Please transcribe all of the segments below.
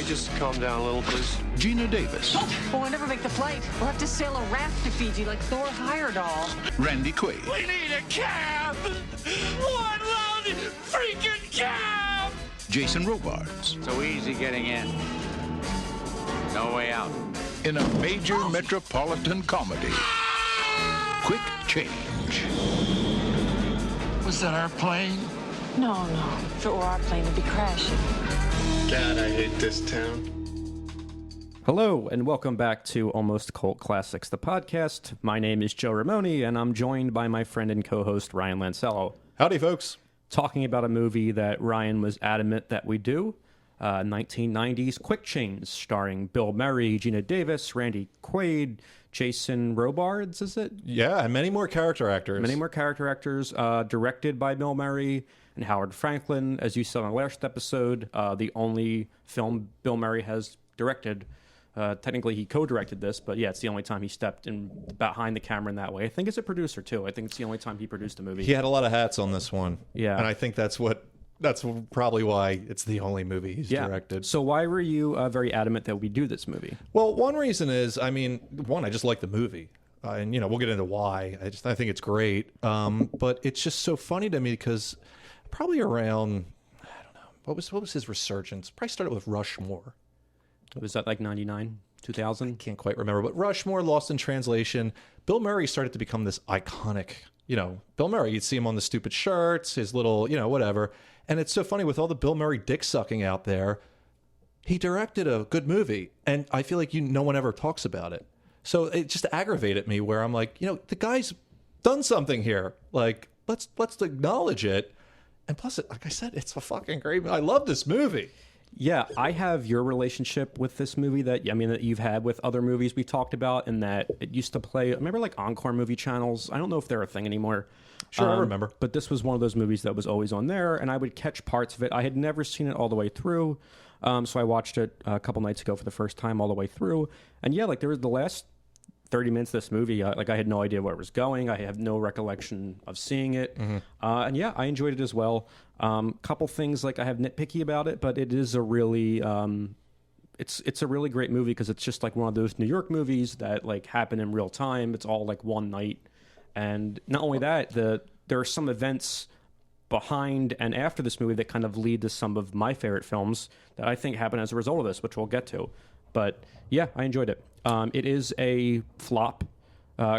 just calm down a little, please? Geena Davis. Oh, we'll never make the flight. We'll have to sail a raft to Fiji like Thor Heyerdahl. Randy Quaid. We need a cab! One loud freaking cab! Jason Robards. So easy getting in. No way out. In a major metropolitan comedy. Quick Change. Was that our plane? No. If it were our plane, it'd be crashing. God, I hate this town. Hello, and welcome back to Almost Cult Classics, the podcast. My name is Joe Ramone, and I'm joined by my friend and co-host Ryan Lancello. Howdy, folks. Talking about a movie that Ryan was adamant that we do, 1990s Quick Change, starring Bill Murray, Geena Davis, Randy Quaid, Jason Robards, is it? Yeah, and many more character actors. Directed by Bill Murray and Howard Franklin. As you saw in the last episode, the only film Bill Murray has directed. Technically, he co-directed this, but yeah, it's the only time he stepped in behind the camera in that way. I think as a producer, too. I think it's the only time he produced a movie. He had a lot of hats on this one. Yeah. And I think that's probably why it's the only movie he's directed. So why were you very adamant that we do this movie? Well, one reason is, I just like the movie. And, we'll get into why. I think it's great. But it's just so funny to me because probably around, I don't know, what was his resurgence? Probably started with Rushmore. Was that like 99, 2000? Can't quite remember, but Rushmore, Lost in Translation. Bill Murray started to become this iconic, Bill Murray. You'd see him on the stupid shirts, his little, whatever. And it's so funny with all the Bill Murray dick sucking out there. He directed a good movie, and I feel like no one ever talks about it. So it just aggravated me where I'm like, the guy's done something here. Like, let's acknowledge it. And plus, like I said, it's a fucking great movie. I love this movie. Yeah, I have your relationship with this movie that you've had with other movies we talked about, and that it used to play. Remember, like Encore movie channels? I don't know if they're a thing anymore. Sure, I remember. But this was one of those movies that was always on there, and I would catch parts of it. I had never seen it all the way through, so I watched it a couple nights ago for the first time all the way through. And yeah, like there was the last 30 minutes of this movie, I had no idea where it was going. I have no recollection of seeing it. Mm-hmm. And yeah, I enjoyed it as well. Couple things like I have nitpicky about it, but it is a really, it's a really great movie because it's just like one of those New York movies that like happen in real time. It's all like one night. And not only that, there are some events behind and after this movie that kind of lead to some of my favorite films that I think happen as a result of this, which we'll get to. But yeah, I enjoyed it. It is a flop.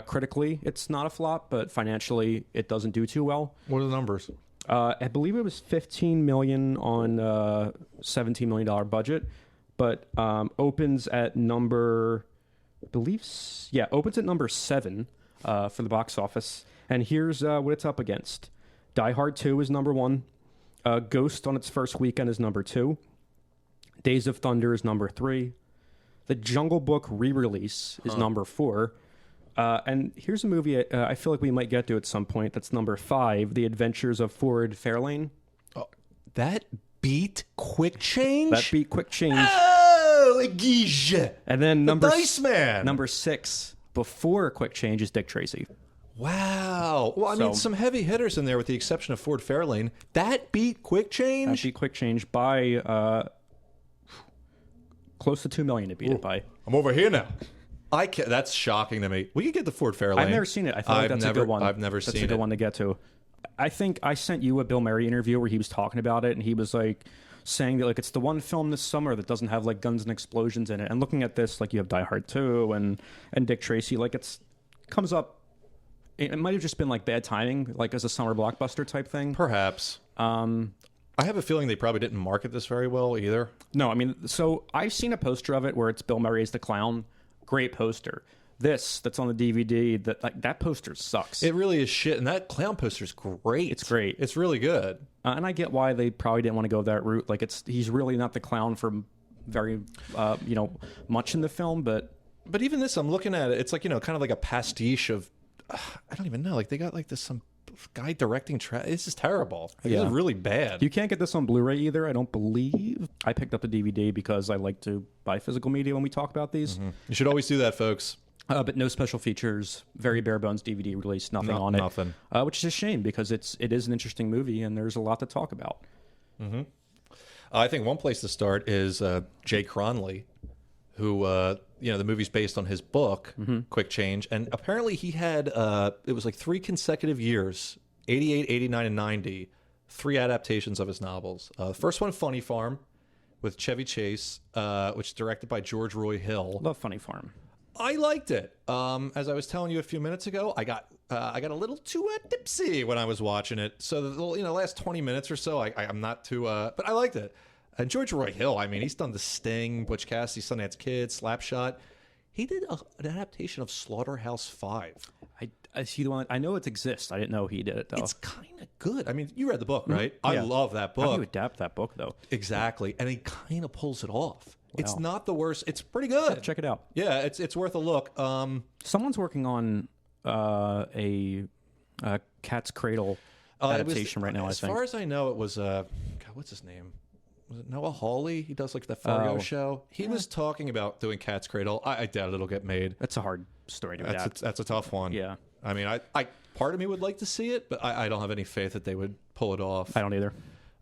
Critically, it's not a flop, but financially, it doesn't do too well. What are the numbers? I believe it was $15 million on a $17 million budget, but opens at number 7 for the box office. And here's what it's up against. Die Hard 2 is number 1. Ghost on its first weekend is number 2. Days of Thunder is number 3. The Jungle Book re-release is number 4. And here's a movie I feel like we might get to at some point. That's number 5, The Adventures of Ford Fairlane. Oh, that beat Quick Change? Oh, Guige. And then the Dice Man. Number 6, before Quick Change, is Dick Tracy. Wow. Well, some heavy hitters in there with the exception of Ford Fairlane. That beat Quick Change? That beat Quick Change by close to $2 million. It beat it by. I'm over here now. That's shocking to me. We could get the Ford Fairlane. I've never seen it. I feel like that's a good one. I've never seen it. That's a good one to get to. I think I sent you a Bill Murray interview where he was talking about it, and he was like saying that like it's the one film this summer that doesn't have like guns and explosions in it. And looking at this, like you have Die Hard 2 and Dick Tracy, like comes up. It might have just been like bad timing, like as a summer blockbuster type thing. Perhaps. I have a feeling they probably didn't market this very well either. No, so I've seen a poster of it where it's Bill Murray as the clown. Great poster. That's on the DVD, that poster sucks. It really is shit, and that clown poster's great. It's great. It's really good. And I get why they probably didn't want to go that route. Like he's really not the clown for very much in the film, but even this, I'm looking at it. It's like kind of like a pastiche of I don't even know. Like they got like some guy directing. This is terrible. This is really bad. You can't get this on Blu-ray either. I don't believe. I picked up the DVD because I like to buy physical media when we talk about these. Mm-hmm. You should always do that, folks. But no special features. Very bare bones DVD release. Nothing on it. Nothing. Which is a shame because it is an interesting movie and there's a lot to talk about. Mm-hmm. I think one place to start is Jay Cronley, who, the movie's based on his book, Quick Change. And apparently he had, it was like 3 consecutive years, 88, 89, and 90, 3 adaptations of his novels. The first one, Funny Farm, with Chevy Chase, which is directed by George Roy Hill. Love Funny Farm. I liked it. As I was telling you a few minutes ago, I got a little too tipsy when I was watching it. So the last 20 minutes or so, I'm not too, but I liked it. And George Roy Hill, I mean, he's done The Sting, Butch Cassidy, Sundance Kid, Slapshot. He did an adaptation of Slaughterhouse-5. I see the one. I know it exists. I didn't know he did it though. It's kind of good. I mean, you read the book, right? I Yeah. love that How do you book. adapt that book though? Exactly, and he kind of pulls it off. It's Wow. not the worst. It's pretty good. Check it out. Yeah, it's worth a look. Someone's working on a Cat's Cradle adaptation right now. I As think. far as I know, it was God, what's his name? Was it Noah Hawley? He does like the Fargo show. He was talking about doing Cat's Cradle. I doubt it'll get made. That's a hard story to adapt. That's a tough one. Yeah. I mean, I part of me would like to see it, but I don't have any faith that they would pull it off. I don't either.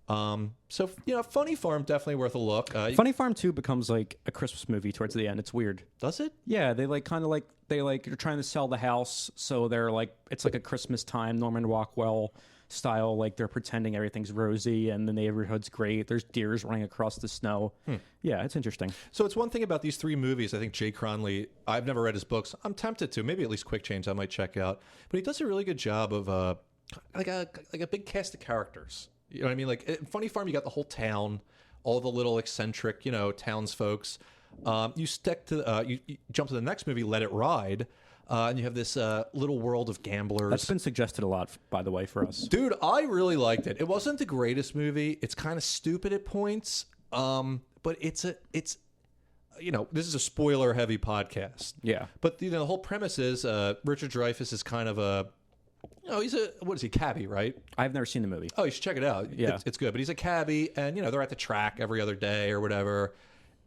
So Funny Farm definitely worth a look. Funny Farm 2 becomes like a Christmas movie towards the end. It's weird. Does it? Yeah, they they're trying to sell the house, so they're like it's like a Christmas time Norman Rockwell style. Like they're pretending everything's rosy and the neighborhood's great. There's deers running across the snow. Yeah, it's interesting. So it's one thing about these 3 movies. I think Jay Cronley. I've never read his books. I'm tempted to. Maybe at least Quick Change I might check out. But he does a really good job of like a big cast of characters. You know what I mean? Like in Funny Farm, you got the whole town, all the little eccentric, townsfolks. You stick to you jump to the next movie, Let It Ride, and you have this little world of gamblers. That's been suggested a lot, by the way, for us. Dude, I really liked it. It wasn't the greatest movie. It's kind of stupid at points, but it's this is a spoiler-heavy podcast. Yeah. But the whole premise is Richard Dreyfuss is kind of a. What is he, cabbie, right? I've never seen the movie. Oh, you should check it out. Yeah. It's good. But he's a cabbie, and, they're at the track every other day or whatever,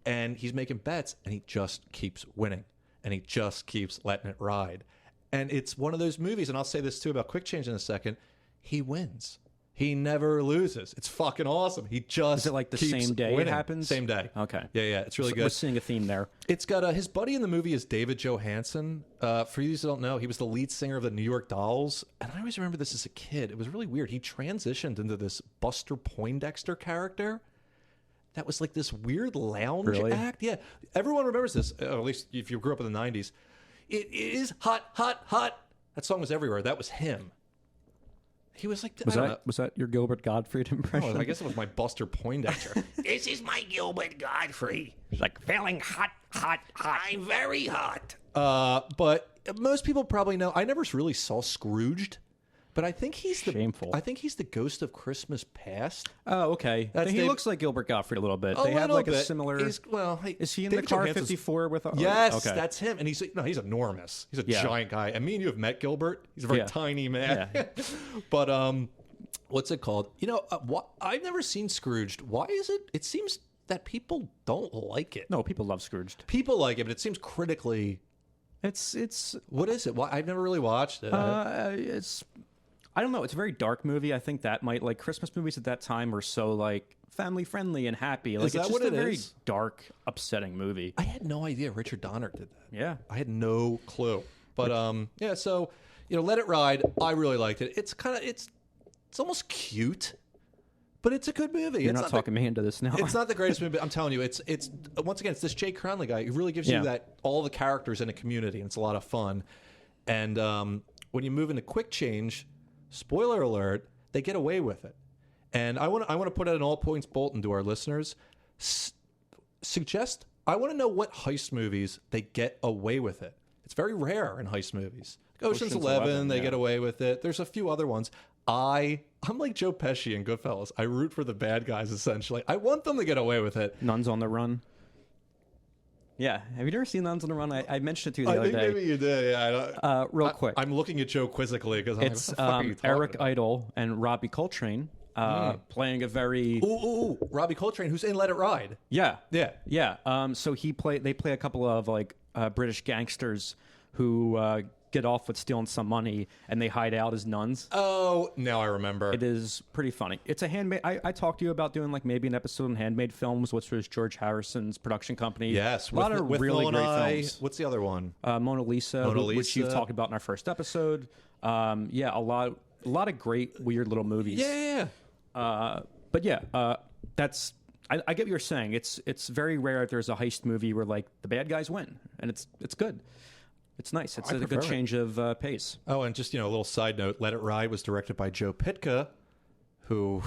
and he's making bets, and he just keeps winning, and he just keeps letting it ride. And it's one of those movies, and I'll say this, too, about Quick Change in a second, he wins. He never loses. It's fucking awesome. He just Is it like the keeps same day winning. it happens? Same day. Okay. Yeah. It's really So good. we're seeing a theme there. It's got his buddy in the movie is David Johansen. For you who don't know, he was the lead singer of the New York Dolls. And I always remember this as a kid. It was really weird. He transitioned into this Buster Poindexter character that was like this weird lounge act. Yeah. Everyone remembers this, at least if you grew up in the 90s. It is hot, hot, hot. That song was everywhere. That was him. He was like, Was that your Gilbert Gottfried impression? I guess it was my Buster Poindexter. This is my Gilbert Godfrey. He's like feeling hot, hot, hot. I'm very hot. But most people probably know. I never really saw Scrooged, but I think he's the Shameful. I think he's the ghost of Christmas Past. Oh, okay. That's He Dave- looks like Gilbert Gottfried a little bit. A They have little like a bit. similar. Hey, Is he in David the car Johansen's- 54 with? Yes, okay. that's him, and he's enormous. He's a Yeah. giant guy. And me and you have met Gilbert. He's a very Yeah. tiny man. Yeah. But what's it called? I've never seen Scrooged. Why is it? It seems that people don't like it. No, people love Scrooged. People like it, but it seems critically. It's What is it? Why I've never really watched it. it's I don't know. It's a very dark movie. I think that might Christmas movies at that time were so family friendly and happy. Like Is that it's just what a it very is? dark, upsetting movie. I had no idea Richard Donner did that. Yeah. I had no clue. But yeah, so Let It Ride, I really liked it. It's kind of it's almost cute, but it's a good movie. You're It's not talking me into this now. It's not the greatest movie, but I'm telling you, it's once again, it's this Jay Cronley guy who really gives you that all the characters in a community, and it's a lot of fun. And when you move into Quick Change, spoiler alert, they get away with it. And I want to put out an all points bulletin to our listeners. I want to know what heist movies they get away with it. It's very rare in heist movies. Ocean's 11, they get away with it. There's a few other ones. I'm like Joe Pesci in Goodfellas. I root for the bad guys, essentially. I want them to get away with it. Nuns on the Run. Yeah. Have you ever seen Nuns on the Run? I mentioned it to you the other I think day. maybe you did. Yeah. Real quick. I'm looking at Joe quizzically because It's what the fuck are you talking Eric about? Idle and Robbie Coltrane playing a very... Ooh, Robbie Coltrane, who's in Let It Ride. Yeah. Yeah. So they play a couple of British gangsters who get off with stealing some money, and they hide out as nuns. Oh, now I remember. It is pretty funny. It's a handmade. I talked to you about doing like maybe an episode on Handmade Films, which was George Harrison's production company. Yes, a lot of really Will great and I, films. What's the other one? Mona Lisa, which you've Lisa. talked about in our first episode. Yeah, a lot of great weird little movies. Yeah. But yeah, that's. I get what you're saying. It's very rare if there's a heist movie where like the bad guys win, and it's good. It's nice. It's a good change of pace. Oh, and just a little side note: Let It Ride was directed by Joe Pytka, who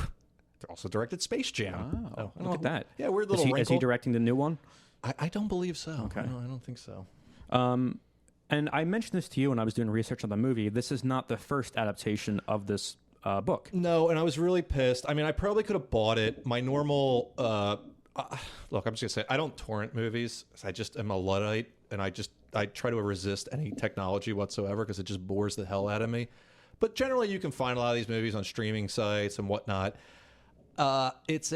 also directed Space Jam. Oh, look at that. Yeah, weird little Is he wrinkle. directing the new one? I don't believe so. Okay. No, I don't think so. And I mentioned this to you when I was doing research on the movie. This is not the first adaptation of this book. No, and I was really pissed. I mean, I probably could have bought it. My normal look, I'm just gonna say I don't torrent movies. I just am a Luddite, and I try to resist any technology whatsoever because it just bores the hell out of me. But generally, you can find a lot of these movies on streaming sites and whatnot. It's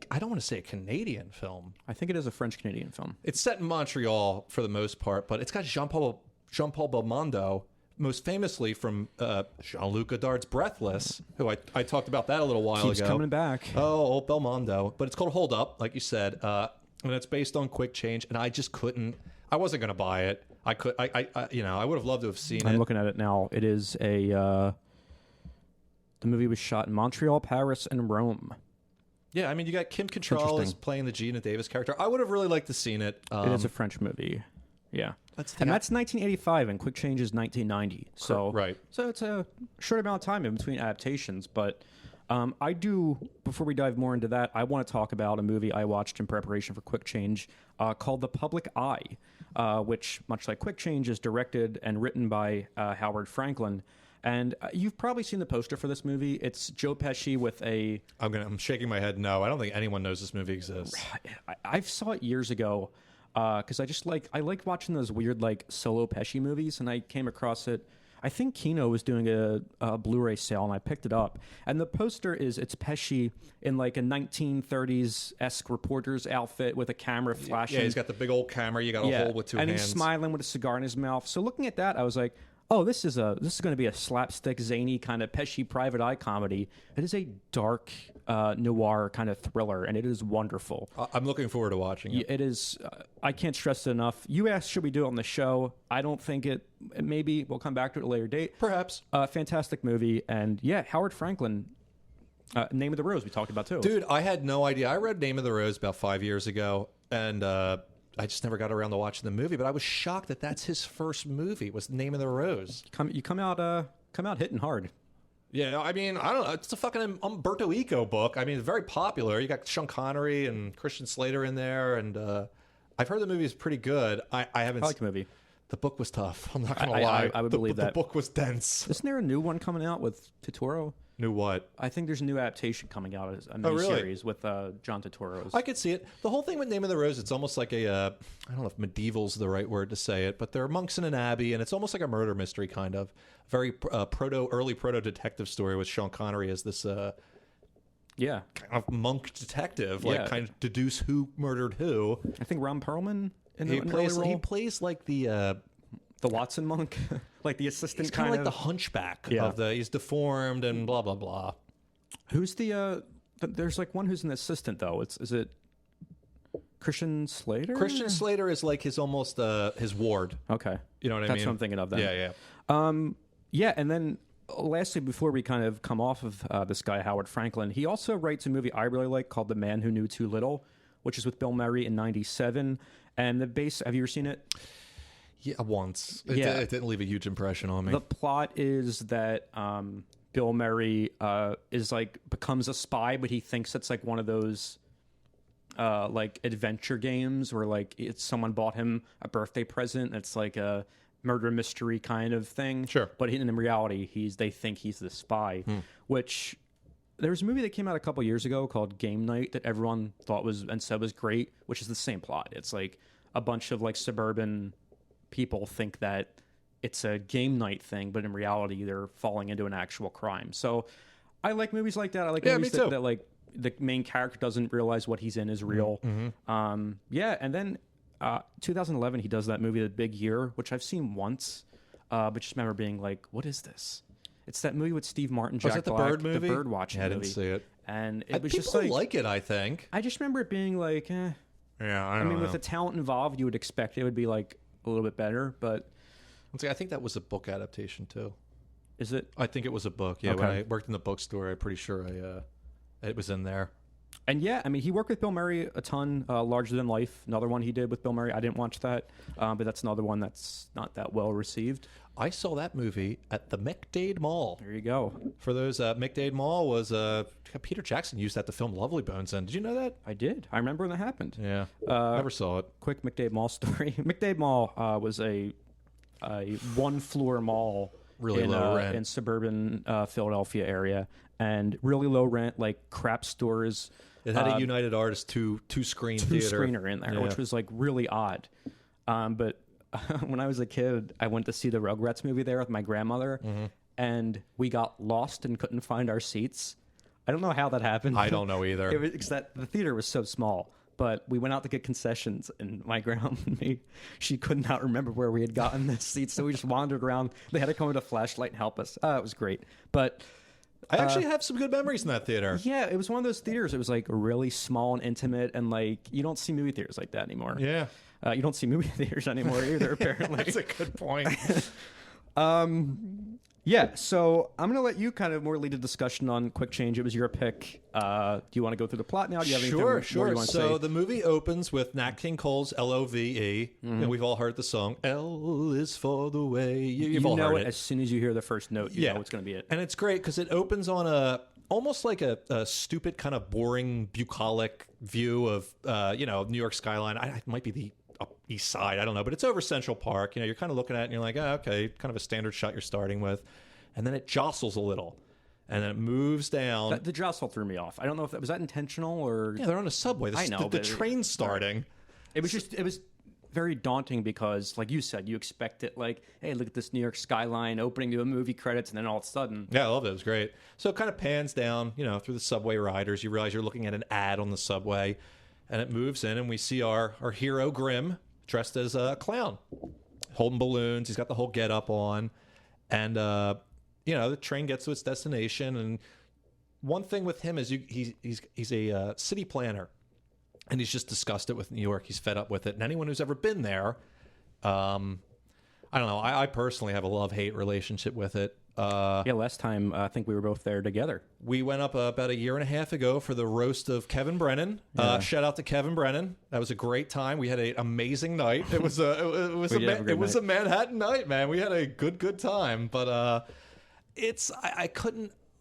I don't want to say a Canadian film. I think it is a French-Canadian film. It's set in Montreal for the most part, but it's got Jean-Paul Belmondo, most famously from Jean-Luc Godard's Breathless, who I talked about that a little while Keeps ago. coming back. Oh, old Belmondo. But it's called Hold Up, like you said, and it's based on Quick Change, and I just couldn't. I wasn't going to buy it. I would have loved to have seen it. I'm looking at it now. It is the movie was shot in Montreal, Paris, and Rome. Yeah, I mean, you got Kim Cattrall is playing the Geena Davis character. I would have really liked to seen it. It is a French movie. Yeah. That's 1985, and Quick Change is 1990. So right. So it's a short amount of time in between adaptations. But I do, before we dive more into that, I want to talk about a movie I watched in preparation for Quick Change called The Public Eye, which, much like Quick Change, is directed and written by Howard Franklin. And you've probably seen the poster for this movie. It's Joe Pesci with a... I'm shaking my head no. I don't think anyone knows this movie exists. I saw it years ago because I like watching those weird like solo Pesci movies, and I came across it. I think Kino was doing a Blu-ray sale, and I picked it up. And the poster it's Pesci in like a 1930s-esque reporter's outfit with a camera flashing. Yeah, he's got the big old camera. You got to hold with two hands. And he's smiling with a cigar in his mouth. So looking at that, I was like, oh, this is going to be a slapstick, zany kind of Pesci private eye comedy. It is a dark noir kind of thriller, and it is wonderful. I'm looking forward to watching it. It is. I can't stress it enough. You asked, should we do it on the show? I don't think it. Maybe we'll come back to it at a later date. Perhaps. Fantastic movie, and yeah, Howard Franklin. Name of the Rose we talked about too. Dude, I had no idea. I read Name of the Rose about 5 years ago, and I just never got around to watching the movie. But I was shocked that that's his first movie was Name of the Rose. You come out hitting hard. Yeah, I mean, I don't know. It's a fucking Umberto Eco book. I mean, it's very popular. You got Sean Connery and Christian Slater in there, and I've heard the movie is pretty good. I haven't. I like the movie. The book was tough. I'm not gonna lie. I would believe that. The book was dense. Isn't there a new one coming out with Turturro? New what? I think there's a new adaptation coming out as a Really? miniseries with John Turturro. I could see it. The whole thing with Name of the Rose, it's almost like I don't know if medieval's the right word to say it, but there are monks in an abbey, and it's almost like a murder mystery kind of. Very early proto detective story with Sean Connery as this kind of monk detective, like kind of deduce who murdered who. I think Ron Perlman He plays like the Watson monk, like the assistant. He's kind of like the hunchback of he's deformed and blah blah blah. Who's the? There's like one who's an assistant though. Is it Christian Slater? Christian Slater is like his almost his ward. Okay, you know what I mean. That's what I'm thinking of. Then. Yeah. Yeah, and then lastly, before we kind of come off of this guy Howard Franklin, he also writes a movie I really like called The Man Who Knew Too Little, which is with Bill Murray in '97. And the base, have you ever seen it? Yeah, once. It didn't leave a huge impression on me. The plot is that Bill Murray is like becomes a spy, but he thinks it's like one of those like adventure games where like it's someone bought him a birthday present. It's like a murder mystery kind of thing. Sure. But in reality, they think he's the spy, which there was a movie that came out a couple years ago called Game Night that everyone thought was and said was great, which is the same plot. It's like a bunch of like suburban people think that it's a game night thing, but in reality, they're falling into an actual crime. So I like movies like that. I like movies that like the main character doesn't realize what he's in is real. And then 2011, he does that movie, The Big Year, which I've seen once. but just remember being like, what is this? It's that movie with Steve Martin, Was Jack it the Black, Bird movie? the bird watching I movie. didn't see it. And it was People just like it, I think. I just remember it being like, Yeah, I mean, with the talent involved, you would expect it would be like a little bit better, but I think that was a book adaptation too. is it? I think it was a book. Yeah, Okay. when I worked in the bookstore, I'm pretty sure it was in there. And yeah, I mean, he worked with Bill Murray a ton. Larger Than Life, another one he did with Bill Murray. I didn't watch that, but that's another one that's not that well received. I saw that movie at the McDade Mall. There you go. For those, McDade Mall was Peter Jackson used that to film Lovely Bones in. Did you know that? I did. I remember when that happened. Yeah. Never saw it. Quick McDade Mall story. McDade Mall was a one-floor mall Really in, low rent. in suburban Philadelphia area, and really low rent, like crap stores. It had a United Artists two-screen theater. Screener in there, Yeah. which was like really odd. But when I was a kid, I went to see the Rugrats movie there with my grandmother, and we got lost and couldn't find our seats. I don't know how that happened. I don't know either. It was because the theater was so small. But we went out to get concessions, and my grandma, she could not remember where we had gotten the seats, so we just wandered around. They had to come with a flashlight and help us. It was great. But I actually have some good memories in that theater. yeah, it was one of those theaters. It was like really small and intimate, and like you don't see movie theaters like that anymore. Yeah. You don't see movie theaters anymore either, apparently. That's a good point. Yeah, so I'm going to let you kind of more lead a discussion on Quick Change. It was your pick. Do you want to go through the plot now? Do you have anything more you want to So say? the movie opens with Nat King Cole's L-O-V-E, and we've all heard the song, L is for the way. You've all know heard it as soon as you hear the first note. You know it's going to be it. And it's great because it opens on almost like a stupid kind of boring bucolic view of New York skyline. It might be the east side, I don't know, but it's over Central Park. You're kind of looking at it and you're like, okay, kind of a standard shot you're starting with, and then it jostles a little, and then it moves down. The jostle threw me off. I don't know if was that intentional or Yeah, they're on a subway. I know, the but- train's starting. it was very daunting because, like you said, you expect it like, hey, look at this New York skyline opening to a movie credits, and then all of a sudden, Yeah, I loved it. It was great. So it kind of pans down, through the subway riders. You realize you're looking at an ad on the subway, and it moves in, and we see our hero Grimm dressed as a clown, holding balloons. He's got the whole get up on, and the train gets to its destination. And one thing with him is he's a city planner, and he's just disgusted with New York. He's fed up with it. And anyone who's ever been there, I don't know. I personally have a love-hate relationship with it. last time I think we were both there together. We went up about a year and a half ago for the roast of Kevin Brennan. Shout out to Kevin Brennan. That was a great time. We had an amazing night. It was a Manhattan night, man. We had a good time. But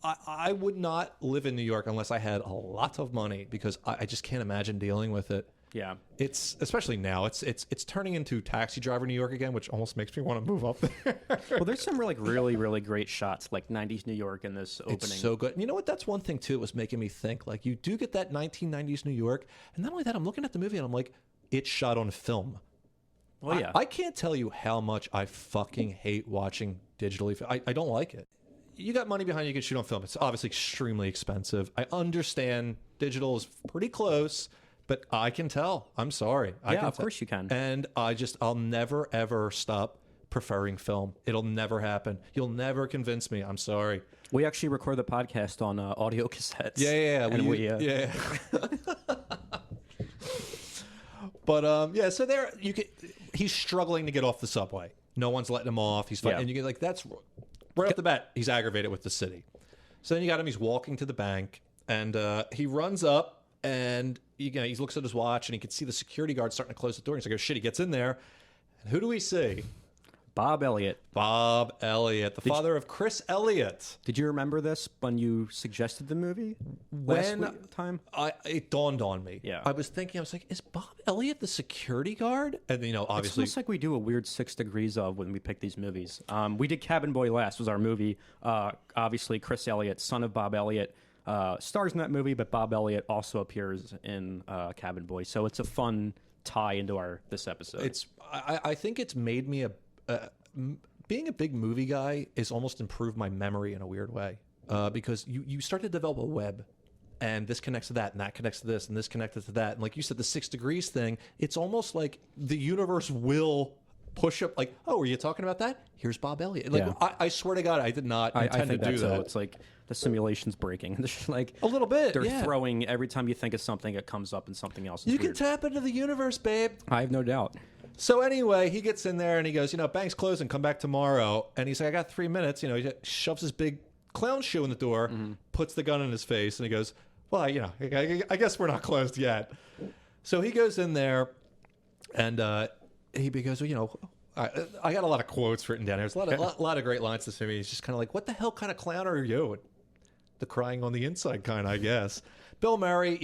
I would not live in New York unless I had a lot of money, because I just can't imagine dealing with it. Yeah. It's especially now. It's turning into Taxi Driver New York again, which almost makes me want to move up there. Well, there's some really great shots, like 90s New York in this opening. It's so good. And you know what? That's one thing, too, it was making me think. Like, you do get that 1990s New York. And not only that, I'm looking at the movie and I'm like, it's shot on film. Well, yeah. I can't tell you how much I fucking hate watching digitally. I don't like it. You got money behind you, can shoot on film. It's obviously extremely expensive. I understand digital is pretty close, but I can tell. I'm sorry. Of course you can. And I'll never, ever stop preferring film. It'll never happen. You'll never convince me. I'm sorry. We actually record the podcast on audio cassettes. Yeah. And But so there he's struggling to get off the subway. No one's letting him off. He's fighting, and you get like, that's right off the bat. He's aggravated with the city. So then you got him. He's walking to the bank, and he runs up. And he looks at his watch, and he can see the security guard starting to close the door. And he's like, "Oh shit!" He gets in there, and who do we see? Bob Elliott. Bob Elliott, the father of Chris Elliott. Did you remember this when you suggested the movie time? It dawned on me. Yeah, I was thinking, I was like, "Is Bob Elliott the security guard?" And obviously, it's almost like we do a weird 6 degrees of when we pick these movies. We did Cabin Boy last, was our movie. Obviously, Chris Elliott, son of Bob Elliott. Stars in that movie, but Bob Elliott also appears in Cabin Boy, so it's a fun tie into this episode. I think it's made me being a big movie guy is almost improved my memory in a weird way, because you start to develop a web, and this connects to that, and that connects to this, and this connected to that, and like you said, the 6 degrees thing. It's almost like the universe will push up, like, oh, were you talking about that? Here's Bob Elliott. Like, Yeah. I swear to God, I did not I intend think to do that's that. It's like the simulation's breaking. It's just like A little bit, They're yeah. throwing every time you think of something, it comes up and something else. It's You can weird. tap into the universe, babe. I have no doubt. So anyway, he gets in there and he goes, bank's closing, come back tomorrow. And he's like, I got 3 minutes. He shoves his big clown shoe in the door, puts the gun in his face, and he goes, well, I guess we're not closed yet. So he goes in there and he goes, I got a lot of quotes written down here. There's a lot of great lines to me. He's just kind of like, what the hell kind of clown are you? The crying on the inside kind, I guess. Bill Murray,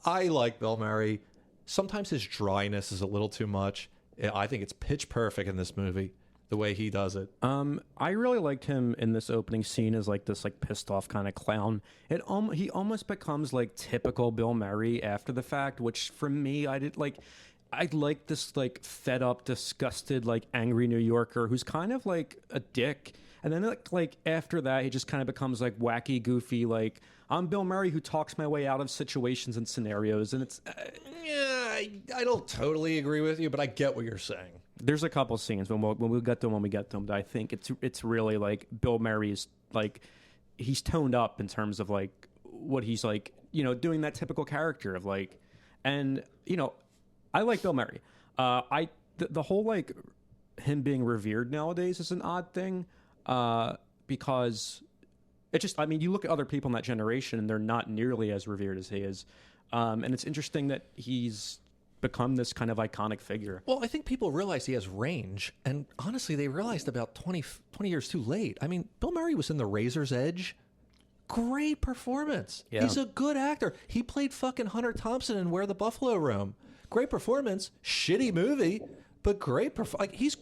I like Bill Murray. Sometimes his dryness is a little too much. I think it's pitch perfect in this movie, the way he does it. I really liked him in this opening scene as like this like pissed off kind of clown. He almost becomes like typical Bill Murray after the fact, which for me I like this like fed up, disgusted, like angry New Yorker who's kind of like a dick. And then like after that he just kind of becomes like wacky, goofy, like I'm Bill Murray who talks my way out of situations and scenarios, and it's I don't totally agree with you, but I get what you're saying. there's a couple scenes when we get to them that I think it's really like Bill Murray's like he's toned up in terms of like what he's like, doing that typical character of like, and I like Bill Murray. The whole like him being revered nowadays is an odd thing because it just, you look at other people in that generation and they're not nearly as revered as he is. And it's interesting that he's become this kind of iconic figure. Well, I think people realize he has range, and honestly, they realized about 20 years too late. Bill Murray was in The Razor's Edge. Great performance. Yeah. He's a good actor. He played fucking Hunter Thompson in Where the Buffalo Roam. Great performance. Shitty movie, but great performance.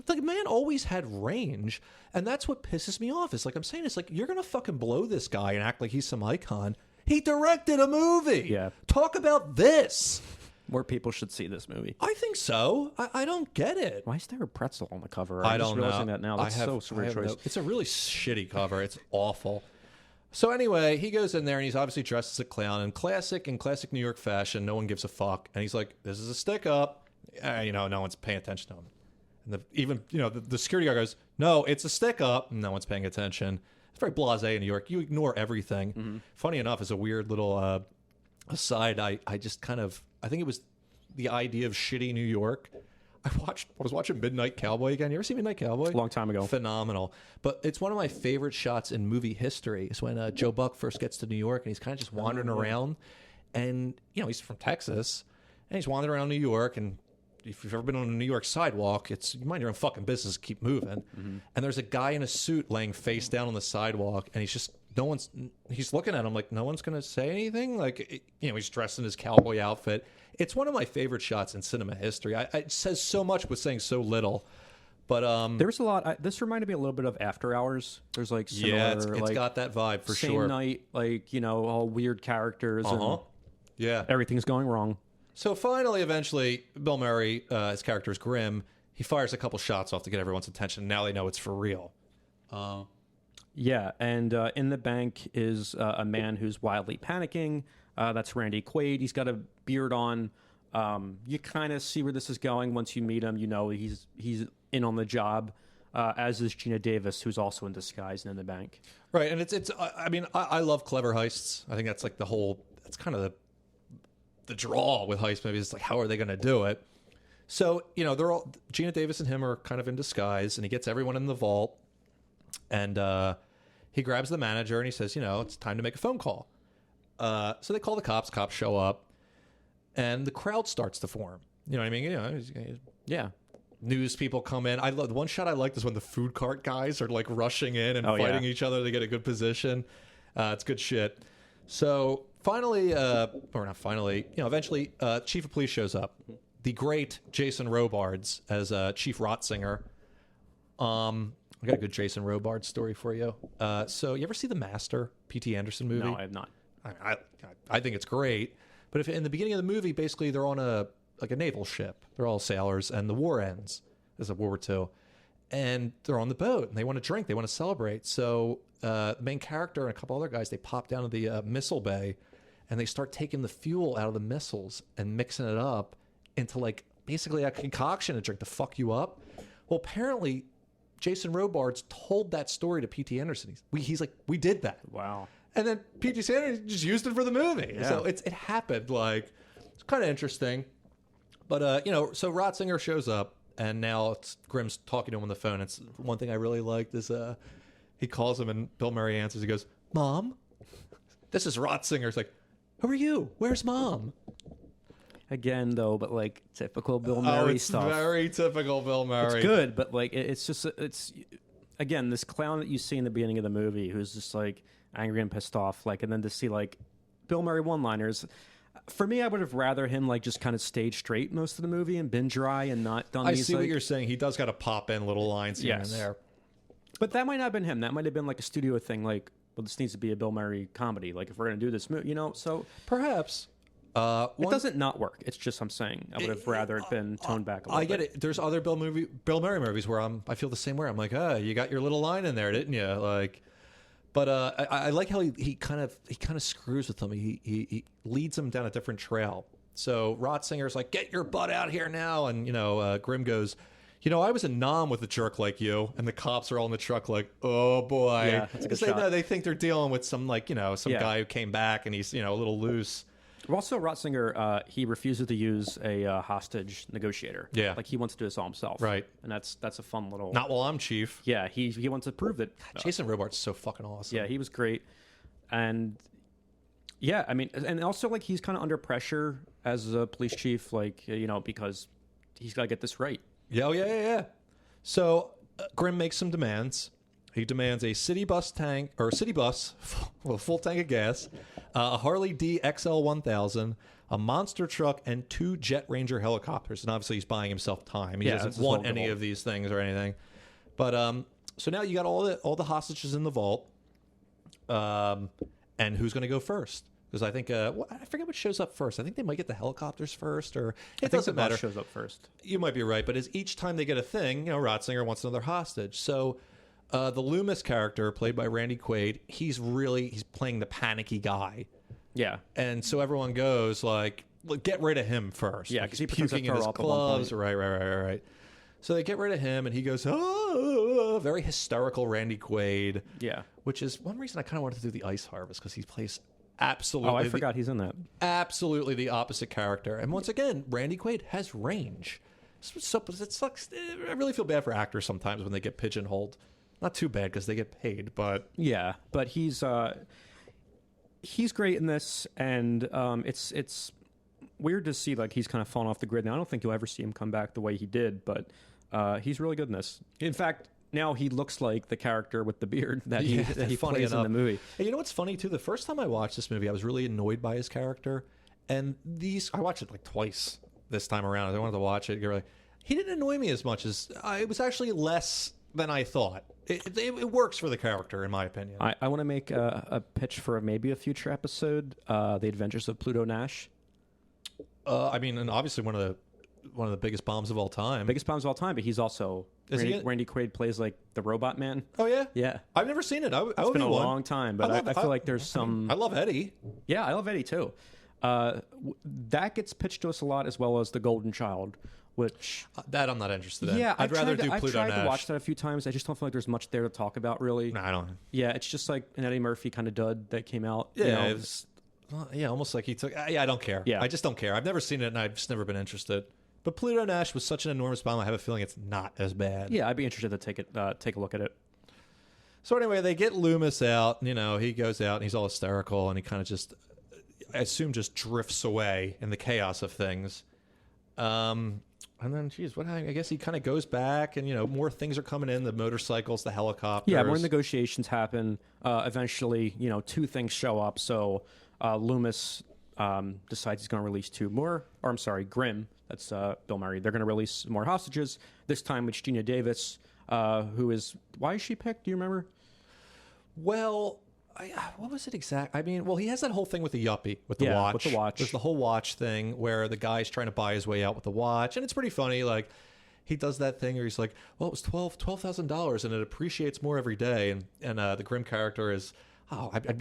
The man always had range, and that's what pisses me off. It's like I'm saying, it's like you're gonna fucking blow this guy and act like he's some icon. He directed a movie. Yeah. Talk about this. More people should see this movie. I think so. I don't get it. Why is there a pretzel on the cover? I I'm just don't realizing know. that now. That's so weird choice. It's a really shitty cover. It's awful. So anyway, he goes in there and he's obviously dressed as a clown in classic New York fashion. No one gives a fuck, and he's like, "This is a stick up." No one's paying attention to him. And the security guard goes, "No, it's a stick up." No one's paying attention. It's very blasé in New York. You ignore everything. Mm-hmm. Funny enough, as a weird little aside, I think it was the idea of shitty New York. I was watching Midnight Cowboy again. You ever see Midnight Cowboy? A long time ago. Phenomenal. But it's one of my favorite shots in movie history is when Joe Buck first gets to New York and he's kind of just wandering around. And, he's from Texas and he's wandering around New York. And if you've ever been on a New York sidewalk, you mind your own fucking business, keep moving. Mm-hmm. And there's a guy in a suit laying face down on the sidewalk and he's looking at him like no one's going to say anything. Like, he's dressed in his cowboy outfit. It's one of my favorite shots in cinema history. It says so much with saying so little. But there's a lot. This reminded me a little bit of After Hours. There's like similar, it's got that vibe for same sure. night, all weird characters. And Yeah. everything's going wrong. So finally, eventually, Bill Murray, his character is Grim. He fires a couple shots off to get everyone's attention. Now they know it's for real. Yeah, and in the bank is a man who's wildly panicking. That's Randy Quaid. He's got a beard on. You kind of see where this is going once you meet him. He's in on the job, as is Geena Davis, who's also in disguise and in the bank. Right, and I love clever heists. I think that's like that's kind of the draw with heist movies. It's like, how are they going to do it? So, they're all, Geena Davis and him are kind of in disguise, and he gets everyone in the vault, and he grabs the manager and he says, it's time to make a phone call. So they call the cops. Cops show up, and the crowd starts to form. You know what I mean? Yeah. News people come in. The one shot I liked is when the food cart guys are like rushing in and fighting each other to get a good position. It's good shit. So finally, eventually, Chief of Police shows up. The great Jason Robards as Chief Rotzinger. I got a good Jason Robards story for you. So you ever see The Master, P.T. Anderson movie? No, I have not. I think it's great. But if in the beginning of the movie, basically they're on a naval ship. They're all sailors, and the war ends. There's a World War II. And they're on the boat, and they want to drink. They want to celebrate. So the main character and a couple other guys, they pop down to the missile bay, and they start taking the fuel out of the missiles and mixing it up into like basically a concoction to drink to fuck you up. Well, apparently, Jason Robards told that story to P.T. Anderson. He's like, we did that. Wow. And then P.T. Anderson just used it for the movie. Yeah. So it happened. Like, it's kind of interesting. But, so Ratzinger shows up, and now Grimm's talking to him on the phone. It's one thing I really liked is he calls him, and Bill Murray answers. He goes, Mom? This is Ratzinger. It's like, who are you? Where's Mom? Again, though, but like typical Bill Murray it's stuff. Very typical Bill Murray. It's good, but like it's again this clown that you see in the beginning of the movie who's just like angry and pissed off, like, and then to see like Bill Murray one-liners. For me, I would have rather him like just kind of stayed straight most of the movie and been dry and not done. I these, see what like, you're saying. He does got to pop in little lines here and there. But that might not have been him. That might have been like a studio thing. Like, well, this needs to be a Bill Murray comedy. Like, if we're going to do this movie, so Perhaps. it doesn't not work. It's just I'm saying I would have rather it been toned back a little bit. I get it. There's other Bill Murray movies where I feel the same way. I'm like, you got your little line in there, didn't you? Like, but I like how he kind of screws with them. He leads them down a different trail. So Ratzinger's like, get your butt out here now, and Grimm goes, I was a nom with a jerk like you, and the cops are all in the truck like, oh boy. Yeah, that's a good shot. They think they're dealing with some guy who came back and he's a little loose. Also, Ratzinger, he refuses to use a hostage negotiator. Yeah. Like, he wants to do this all himself. Right. And that's a fun little... Not while I'm chief. Yeah, he wants to prove that... Jason Robards is so fucking awesome. Yeah, he was great. And, yeah, I mean, and also, like, he's kind of under pressure as a police chief, like, because he's got to get this right. Yeah. So, Grimm makes some demands. He demands a city bus with a full tank of gas, a Harley D XL 1000, a monster truck, and 2 Jet Ranger helicopters. And obviously, he's buying himself time. He doesn't want any of these things or anything. But so now you got all the hostages in the vault. And who's going to go first? Because I think I forget what shows up first. I think they might get the helicopters first, or it doesn't matter. Shows up first. You might be right, but as each time they get a thing, Ratzinger wants another hostage. So the Loomis character, played by Randy Quaid, he's playing the panicky guy. Yeah. And so everyone goes like, get rid of him first. Yeah, like, because he puking in his gloves. Right. So they get rid of him, and he goes, oh, very hysterical Randy Quaid. Yeah. Which is one reason I kind of wanted to do the Ice Harvest, because he plays absolutely... Oh, I forgot he's in that. Absolutely the opposite character. And once again, Randy Quaid has range. So it sucks. I really feel bad for actors sometimes when they get pigeonholed. Not too bad, because they get paid, but... Yeah, but he's great in this, and it's weird to see like he's kind of fallen off the grid now. I don't think you'll ever see him come back the way he did, but he's really good in this. In fact, now he looks like the character with the beard that he plays in the movie. And you know what's funny too? The first time I watched this movie, I was really annoyed by his character, and I watched it like twice this time around. I wanted to watch it. You're like, he didn't annoy me as much as it was actually less than I thought. It works for the character, in my opinion. I want to make a pitch for maybe a future episode, The Adventures of Pluto Nash. I mean, and obviously one of the biggest bombs of all time. Biggest bombs of all time, but he's also... Randy Quaid plays like the robot man. Oh, yeah? Yeah. I've never seen it. It's been a long time, but I feel like there's some... I love Eddie. Yeah, I love Eddie, too. That gets pitched to us a lot, as well as The Golden Child, which... that I'm not interested in. Yeah, I'd rather do Pluto I've tried Nash. to watch that a few times. I just don't feel like there's much there to talk about, really. No, I don't. Yeah, it's just like an Eddie Murphy kind of dud that came out. Yeah, it was... almost like he took... Yeah, I don't care. Yeah. I just don't care. I've never seen it, and I've just never been interested. But Pluto Nash was such an enormous bomb, I have a feeling it's not as bad. Yeah, I'd be interested to take a look at it. So anyway, they get Loomis out. He goes out, and he's all hysterical, and he kind of just, I assume, just drifts away in the chaos of things. And then, geez, I guess he kind of goes back, and, more things are coming in, the motorcycles, the helicopters. Yeah, more negotiations happen. Eventually, 2 things show up, so Loomis... decides he's going to release 2 more, or I'm sorry, Grimm, that's Bill Murray. They're going to release more hostages. This time it's Geena Davis, who is... Why is she picked? Do you remember? Well, what was it exact? I mean, he has that whole thing with the yuppie, with the watch. With the watch. There's the whole watch thing where the guy's trying to buy his way out with the watch, and it's pretty funny. Like, he does that thing where he's like, well, it was $12,000, and it appreciates more every day. And the Grimm character is... Oh, I'd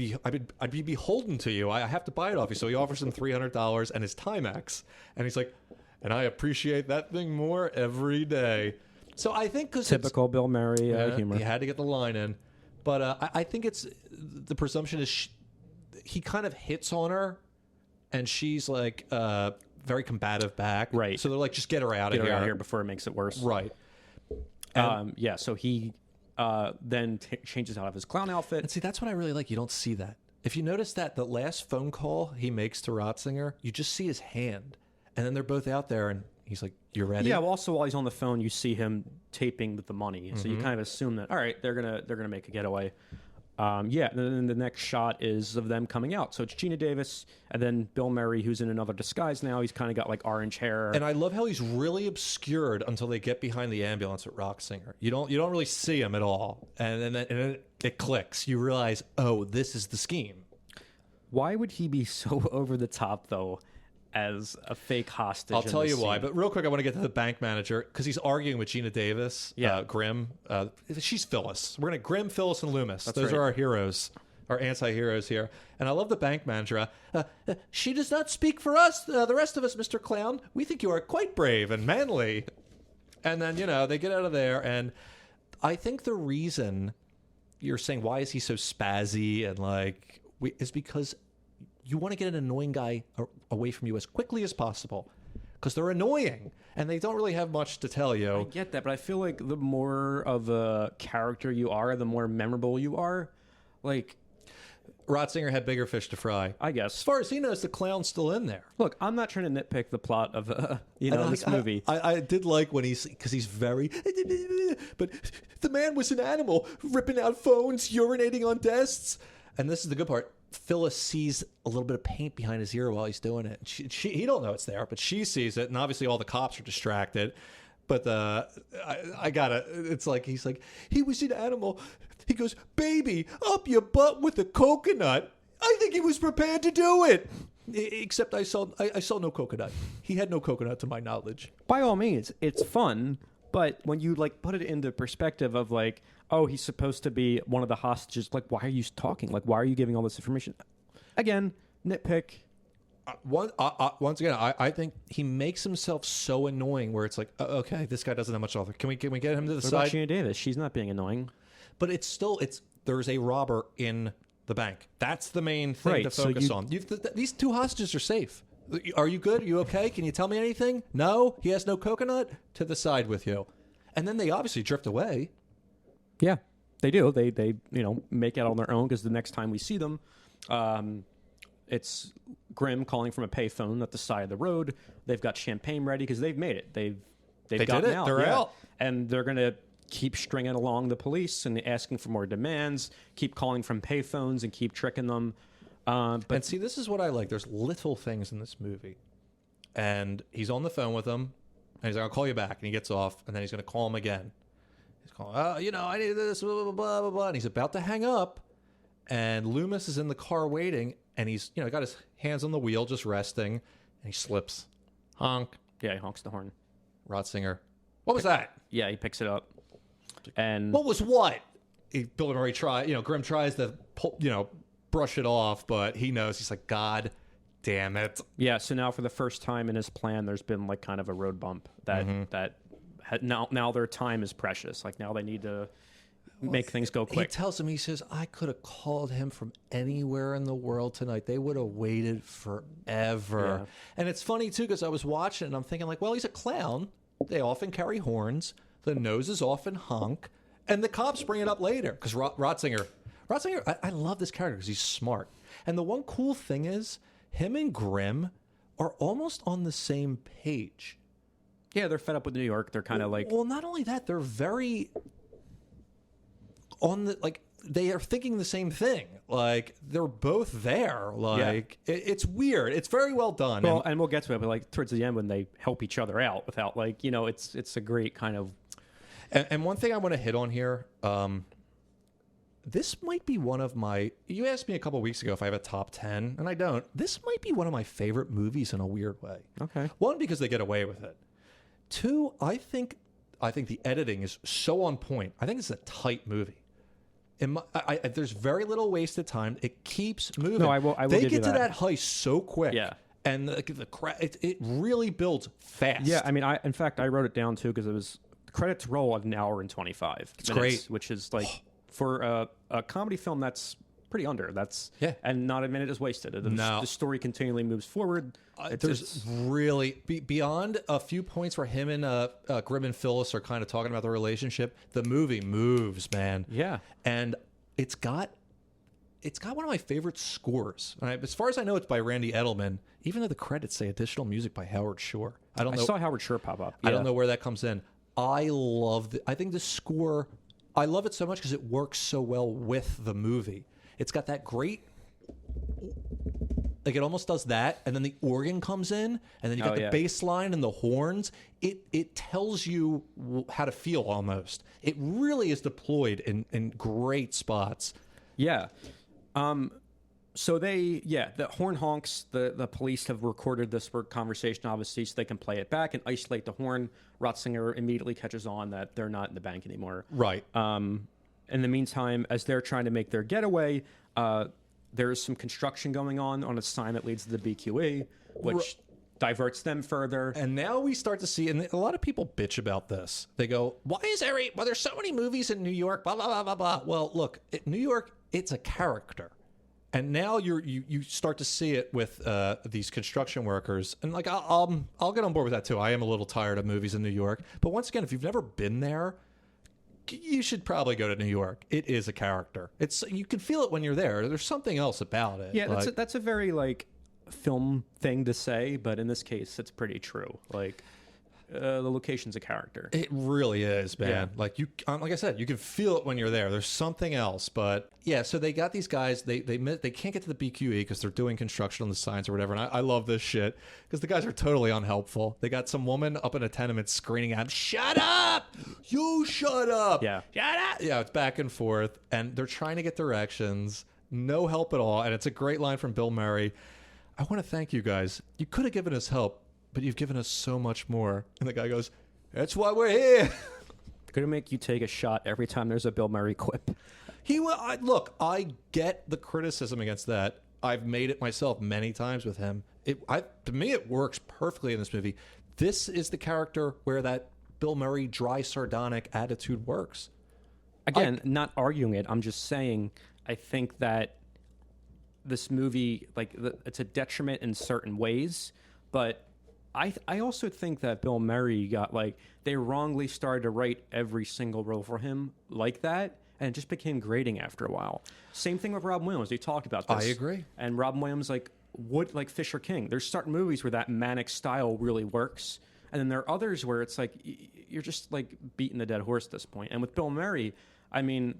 be beholden to you. I have to buy it off you. So he offers him $300 and his Timex, and he's like, and I appreciate that thing more every day. So I think because Typical Bill Murray humor. he had to get the line in, but I think it's the presumption is he kind of hits on her, and she's like very combative back. Right. So they're like, just get her out of here. Out of here before it makes it worse. Right. Yeah. So he then changes out of his clown outfit. And see, that's what I really like. You don't see that. If you notice that the last phone call he makes to Ratzinger, you just see his hand, and then they're both out there, and he's like, "You ready?" Yeah. Well, also while he's on the phone, you see him taping with the money, so you kind of assume that all right, they're gonna make a getaway. Yeah. And then the next shot is of them coming out. So it's Geena Davis and then Bill Murray, who's in another disguise now. He's kind of got like orange hair. And I love how he's really obscured until they get behind the ambulance at Ratzinger. You don't really see him at all, and then it clicks. You realize, oh, this is the scheme. Why would he be so over the top though? As a fake hostage. I'll tell you scene? why, but real quick, I want to get to the bank manager because he's arguing with Geena Davis. Yeah. Grimm. She's Phyllis. We're gonna Grimm, Phyllis, and Loomis. Those right. are our heroes, our anti-heroes here. And I love the bank manager. She does not speak for us. The rest of us, Mr. Clown, we think you are quite brave and manly. And then they get out of there, and I think the reason you're saying why is he so spazzy and is because you want to get an annoying guy away from you as quickly as possible because they're annoying and they don't really have much to tell you. I get that, but I feel like the more of a character you are, the more memorable you are. Like, Ratzinger had bigger fish to fry. I guess. As far as he knows, the clown's still in there. Look, I'm not trying to nitpick the plot of this movie. I did like when because he's very, but the man was an animal, ripping out phones, urinating on desks. And this is the good part. Phyllis sees a little bit of paint behind his ear while he's doing it. He don't know it's there, but she sees it, and obviously all the cops are distracted. But I gotta. It's like he's like, he was an animal. He goes, baby, up your butt with a coconut. I think he was prepared to do it. Except I saw no coconut. He had no coconut to my knowledge. By all means, it's fun, but when you put it into perspective of oh, he's supposed to be one of the hostages. Why are you talking? Why are you giving all this information? Again, nitpick. Once again, I think he makes himself so annoying where it's like, okay, this guy doesn't have much offer. Can we get him to the What side? about Geena Davis? She's not being annoying. But there's a robber in the bank. That's the main thing Right, to so focus on. These two hostages are safe. Are you good? Are you okay? Can you tell me anything? No? He has no coconut? To the side with you. And then they obviously drift away. Yeah, they do. They make it on their own because the next time we see them, it's Grimm calling from a payphone at the side of the road. They've got champagne ready because they've made it. They've gotten out. They're out. And they're going to keep stringing along the police and asking for more demands, keep calling from payphones and keep tricking them. But see, this is what I like. There's little things in this movie. And he's on the phone with them, and he's like, I'll call you back. And he gets off, and then he's going to call him again. He's calling, I need this, blah, blah, blah, blah, blah. And he's about to hang up, and Loomis is in the car waiting, and he's, got his hands on the wheel, just resting, and he slips. Honk. Yeah, he honks the horn. Ratzinger. What was that? Yeah, he picks it up. And What was what? Bill Murray Grimm tries to pull, brush it off, but he knows. He's like, God damn it. yeah, so now for the first time in his plan, there's been kind of a road bump that now their time is precious. Now they need to make things go quick. He tells him, he says, I could have called him from anywhere in the world tonight. They would have waited forever. Yeah. And it's funny, too, because I was watching and I'm thinking, well, he's a clown. They often carry horns. The noses often honk. And the cops bring it up later because Ratzinger, I love this character because he's smart. And the one cool thing is, him and Grimm are almost on the same page. Yeah, they're fed up with New York. They're kind of Well, not only that, they're very on the they are thinking the same thing. They're both there. It's weird. It's very well done. Well, and we'll get to it, but towards the end when they help each other out without it's a great kind of. And one thing I want to hit on here, this might be one of my. You asked me a couple weeks ago if I have a top 10, and I don't. This might be one of my favorite movies in a weird way. Okay. One, because they get away with it. Two, I think the editing is so on point. I think it's a tight movie. There's very little wasted time. It keeps moving. No, I will They give you get to that. that heist so quick. Yeah. and it really builds fast. Yeah, I mean, in fact, I wrote it down too because the credits roll at an hour and 25 minutes, great. which is like for a comedy film that's pretty under. That's and not a minute is wasted. The story continually moves forward. There's really beyond a few points where him and Grim and Phyllis are kind of talking about the relationship. The movie moves, man. Yeah, and it's got one of my favorite scores. As far as I know, it's by Randy Edelman, even though the credits say additional music by Howard Shore. I saw Howard Shore pop up. Yeah. I don't know where that comes in. I think the score, I love it so much because it works so well with the movie. It's got that great, like it almost does that, and then the organ comes in, and then you got the bass line and the horns. It tells you how to feel almost. It really is deployed in great spots. Yeah. So the horn honks, the police have recorded this for conversation, obviously, so they can play it back and isolate the horn. Ratzinger immediately catches on that they're not in the bank anymore. Right. In the meantime, as they're trying to make their getaway, there's some construction going on a sign that leads to the BQE, which diverts them further. And now we start to see, and a lot of people bitch about this. They go, well, there's so many movies in New York, blah, blah, blah, blah, blah. Well, look, New York, it's a character. And now you start to see it with these construction workers. And like, I'll get on board with that too. I am a little tired of movies in New York. But once again, if you've never been there, you should probably go to New York. It is a character. You can feel it when you're there. There's something else about it. Yeah, that's a very like film thing to say, but in this case, it's pretty true. Like the location's a character. It really is, man. Yeah. Like like I said, you can feel it when you're there. There's something else, but yeah. So they got these guys. They can't get to the BQE because they're doing construction on the signs or whatever. And I love this shit because the guys are totally unhelpful. They got some woman up in a tenement screaming at him, "Shut up! You shut up! Yeah, shut up!" Yeah, it's back and forth, and they're trying to get directions. No help at all, and it's a great line from Bill Murray. I want to thank you guys. You could have given us help, but you've given us so much more. And the guy goes, that's why we're here. They're going to make you take a shot every time there's a Bill Murray quip. Look, I get the criticism against that. I've made it myself many times with him. To me, it works perfectly in this movie. This is the character where that Bill Murray dry, sardonic attitude works. Again, not arguing it. I'm just saying I think that this movie, it's a detriment in certain ways, but I also think that Bill Murray got they wrongly started to write every single role for him like that, and it just became grating after a while. Same thing with Robin Williams. They talked about this. I agree. And Robin Williams would like Fisher King. There's certain movies where that manic style really works, and then there are others where it's like you're just beating the dead horse at this point. And with Bill Murray, I mean,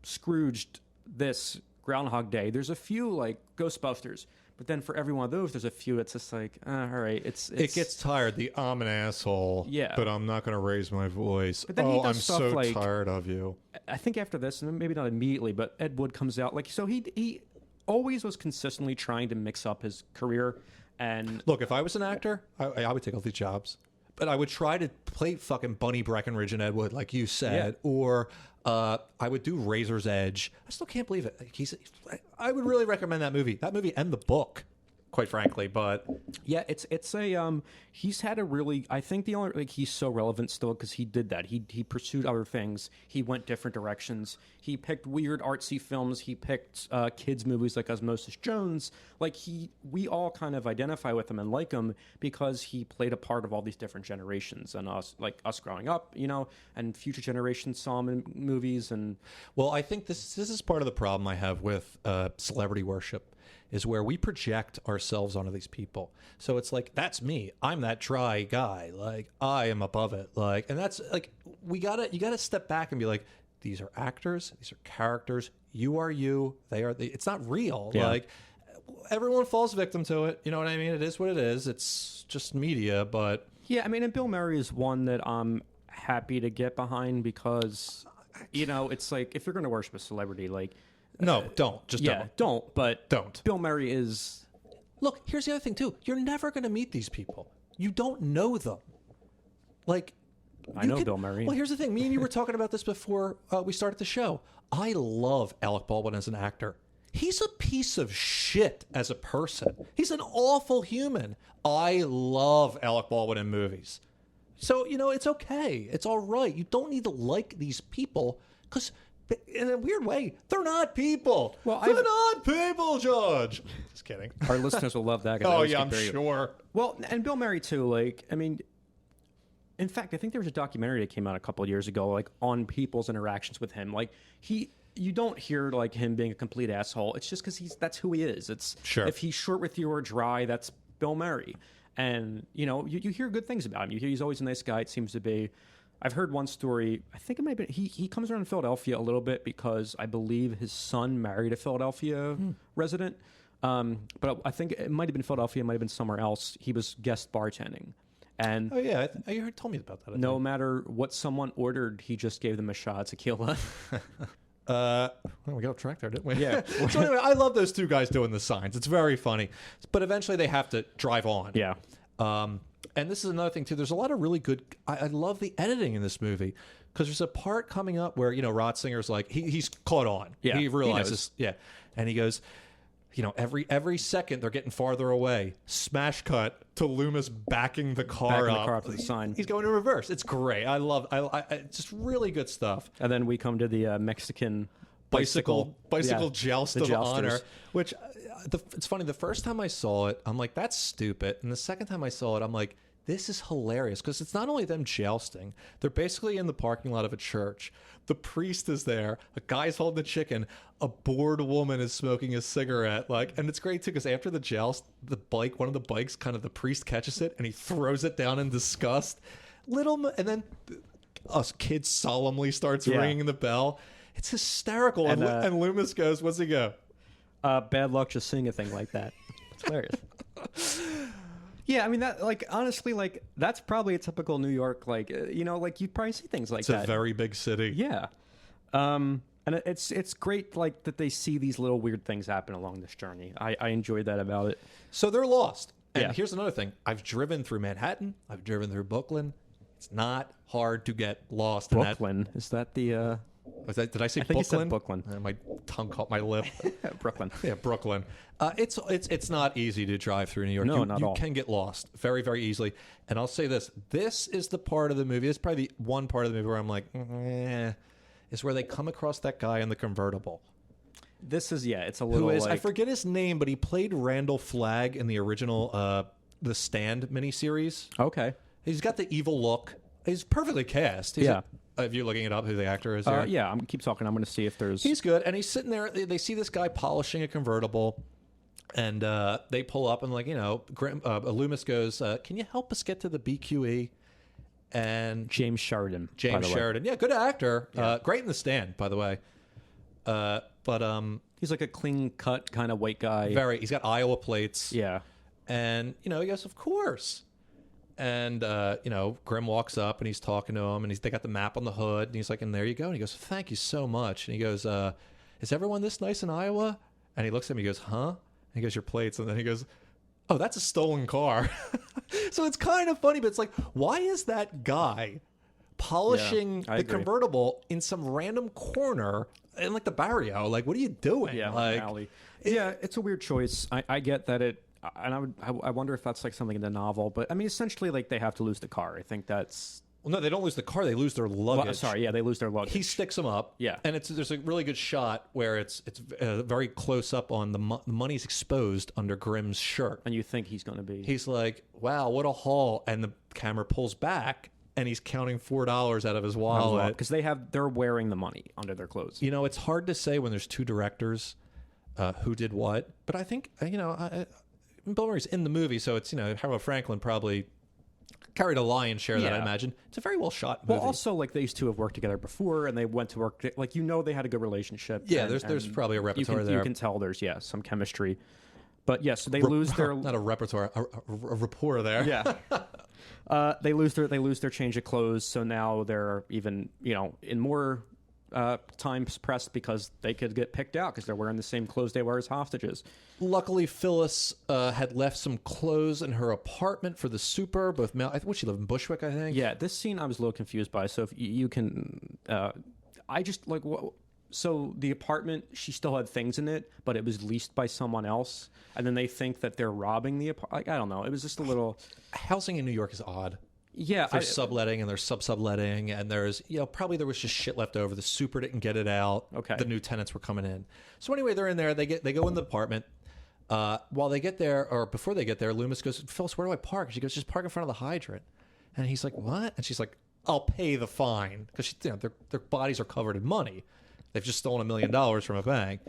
Scrooged, this Groundhog Day. There's a few Ghostbusters. But then for every one of those, there's a few. It's just all right. It gets tired. I'm an asshole. Yeah. But I'm not going to raise my voice. But then he does I'm stuff so tired of you. I think after this, and maybe not immediately, but Ed Wood comes out. So he always was consistently trying to mix up his career. And look, if I was an actor, I would take all these jobs. But I would try to play fucking Bunny Breckenridge and Ed Wood, like you said, or I would do Razor's Edge. I still can't believe it. I would really recommend that movie and the book, quite frankly. But yeah, it's a he's had a really, I think the only he's so relevant still because he did that. He pursued other things. He went different directions. He picked weird artsy films. He picked kids movies like Osmosis Jones. We all kind of identify with him and like him because he played a part of all these different generations and us growing up, and future generations saw him in movies. And well, I think this is part of the problem I have with celebrity worship. Is where we project ourselves onto these people. So it's that's me. I'm that dry guy. I am above it. And that's you gotta step back and be these are actors. These are characters. You are you. They are. It's not real. Yeah. Everyone falls victim to it. You know what I mean? It is what it is. It's just media. But yeah, I mean, and Bill Murray is one that I'm happy to get behind because it's if you're going to worship a celebrity, no, don't. Just don't. But don't. Bill Murray is... Look, here's the other thing, too. You're never going to meet these people. You don't know them. I know Bill Murray. Well, here's the thing. Me and you were talking about this before we started the show. I love Alec Baldwin as an actor. he's a piece of shit as a person. He's an awful human. I love Alec Baldwin in movies. So, it's okay. It's all right. You don't need to like these people because, in a weird way, they're not people. Well, they're not people, George. Just kidding. Our listeners will love that. 'Cause I Oh, always yeah, I'm compare you. sure. Well, and Bill Murray too. In fact, I think there was a documentary that came out a couple of years ago, on people's interactions with him. You don't hear him being a complete asshole. It's just because that's who he is. It's Sure. If he's short with you or dry, that's Bill Murray. And you hear good things about him. You hear he's always a nice guy. It seems to be. I've heard one story. I think it might be he comes around Philadelphia a little bit because I believe his son married a Philadelphia resident. But I think it might have been Philadelphia. It might have been somewhere else. He was guest bartending. And Oh, yeah. You told me about that. no matter what someone ordered, he just gave them a shot of tequila. Well, we got off track there, didn't we? Yeah. So anyway, I love those two guys doing the signs. It's very funny. But eventually they have to drive on. Yeah. And this is another thing, too. There's a lot of really good... I love the editing in this movie because there's a part coming up where, Ratzinger's he's caught on. Yeah, He realizes... Yeah. And he goes... every second they're getting farther away. Smash cut to Loomis backing the car up. To the sign. He's going in reverse. It's great. I love. It's just really good stuff. And then we come to the Mexican Bicycle yeah, joust the of jousters. honor. Which it's funny. The first time I saw it, I'm like, that's stupid. And the second time I saw it, I'm like, this is hilarious because it's not only them jousting. They're basically in the parking lot of a church. The priest is there. A guy's holding the chicken. A bored woman is smoking a cigarette. And it's great too because after the joust, one of the bikes, the priest catches it and he throws it down in disgust. And then us kid solemnly starts ringing the bell. It's hysterical. And Loomis goes, "What's he go? Bad luck just seeing a thing like that." It's hilarious. Yeah, I mean that. Honestly, that's probably a typical New York. You probably see things like that. It's a very big city. Yeah, and it's great. That they see these little weird things happen along this journey. I enjoyed that about it. So they're lost. And Yeah. here's another thing: I've driven through Manhattan. I've driven through Brooklyn. It's not hard to get lost. Brooklyn, is that the? Did I say I think you Brooklyn? said Brooklyn. My tongue caught my lip. Brooklyn. Yeah, Brooklyn. It's not easy to drive through New York. No, you, not at you all. can get lost very, very easily. And I'll say this: this is the part of the movie. This is probably the one part of the movie where I'm like, is where they come across that guy in the convertible. This is it's a little. Who is I forget his name, but he played Randall Flagg in the original The Stand miniseries. Okay. He's got the evil look. He's perfectly cast. He's Yeah. If you're looking it up, who the actor is here. Yeah, keep talking. I'm going to see if there's. He's good, and he's sitting there. They see this guy polishing a convertible, and they pull up, and Loomis goes, "Can you help us get to the BQE?" And James Sheridan. by James the way. Sheridan, yeah, good actor, great in The Stand, by the way. But He's like a clean cut kind of white guy. he's got Iowa plates, Yeah. and he goes, "Of course." And, Grimm walks up and he's talking to him and they got the map on the hood and he's like, "And there you go." And he goes, "Thank you so much." And he goes, "Is everyone this nice in Iowa?" And he looks at him, he goes, "Huh?" And he goes, "Your plates." And then he goes, "Oh, that's a stolen car." So it's kind of funny, but it's like, why is that guy polishing I the agree. convertible in some random corner in the barrio? What are you doing? Yeah, alley. Yeah, it's a weird choice. I get that it, and I wonder if that's something in the novel. But I mean, essentially, they have to lose the car. I think that's. Well, no, they don't lose the car; they lose their luggage. They lose their luggage. He sticks them up. Yeah. And there's a really good shot where it's very close up on the money's exposed under Grimm's shirt. and you think he's going to be. He's like, "Wow, what a haul!" And the camera pulls back, and he's counting $4 out of his wallet. Because they're wearing the money under their clothes. It's hard to say when there's two directors who did what, but I think Bill Murray's in the movie, so it's Harold Franklin probably carried a lion's share of that, I imagine. It's a very well shot movie. Well, also these two have worked together before, and they went to work. They had a good relationship. Yeah, and, there's probably a repertoire you there. You can tell there's some chemistry. But so they lose their not a repertoire, a rapport there. Yeah. They lose their change of clothes, so now they're even in more times pressed because they could get picked out because they're wearing the same clothes they were as hostages. Luckily, Phyllis had left some clothes in her apartment for the super. She lived in Bushwick, I think. Yeah, this scene I was a little confused by. So if you can, I just So the apartment, she still had things in it, but it was leased by someone else, and then they think that they're robbing the apartment. Like, I don't know. It was just a little. Housing in New York is odd. Yeah, There's subletting and there's subletting, and there's, probably there was just shit left over. The super didn't get it out. Okay. The new tenants were coming in. So anyway, they're in there. They go in the apartment. While they get there, or before they get there, Loomis goes, Phyllis, where do I park? She goes, just park in front of the hydrant. And he's like, what? And she's like, I'll pay the fine, because their bodies are covered in money. They've just stolen $1 million from a bank.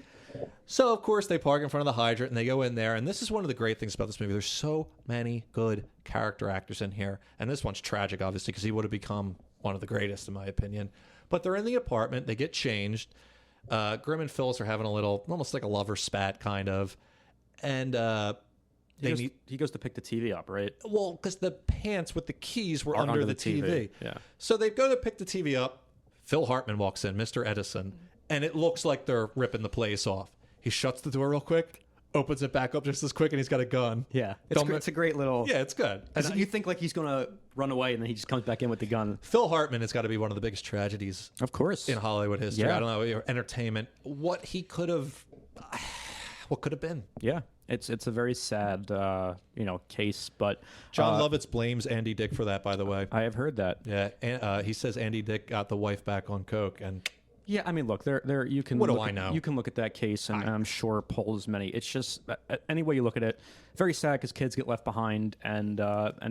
So, of course, they park in front of the hydrant, and they go in there. And this is one of the great things about this movie. There's so many good character actors in here. And this one's tragic, obviously, because he would have become one of the greatest, in my opinion. But they're in the apartment. They get changed. Grim and Phyllis are having a little, almost like a lover spat, kind of. And he goes to pick the TV up, right? well, because the pants with the keys were under the TV. Yeah. So they go to pick the TV up. Phil Hartman walks in, Mr. Edison, and it looks like they're ripping the place off. He shuts the door real quick, opens it back up just as quick, and he's got a gun. Yeah. It's a great little... Yeah, it's good. And you think like he's going to run away, and then he just comes back in with the gun. Phil Hartman has got to be one of the biggest tragedies Of course. in Hollywood history. Yeah. I don't know, entertainment. What could have been. Yeah. It's a very sad, case, but... John Lovitz blames Andy Dick for that, by the way. I have heard that. Yeah, and, he says Andy Dick got the wife back on coke, and... Yeah, I mean, look, there you can. What do look I at- know? You can look at that case, and I'm sure pull as many. It's just any way you look at it, very sad because kids get left behind, and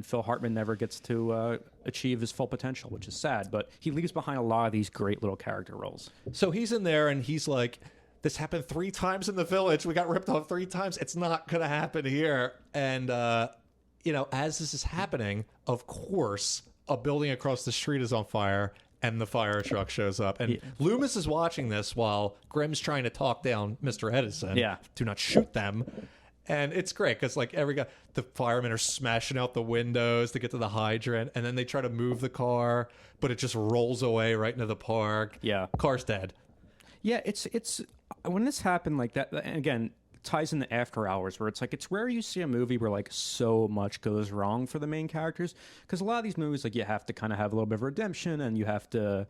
Phil Hartman never gets to achieve his full potential, which is sad. But he leaves behind a lot of these great little character roles. So he's in there, and he's like, this happened 3 times in the village. We got ripped off 3 times. It's not going to happen here. And, as this is happening, of course, a building across the street is on fire, and the fire truck shows up. And Loomis is watching this while Grimm's trying to talk down Mr. Edison. Yeah. Do not shoot them. And it's great because, like, every guy, the firemen are smashing out the windows to get to the hydrant, and then they try to move the car, but it just rolls away right into the park. Yeah. Car's dead. Yeah, it's when this happened like that. And again, ties into After Hours, where it's like it's rare you see a movie where like so much goes wrong for the main characters, because a lot of these movies like you have to kind of have a little bit of redemption, and you have to.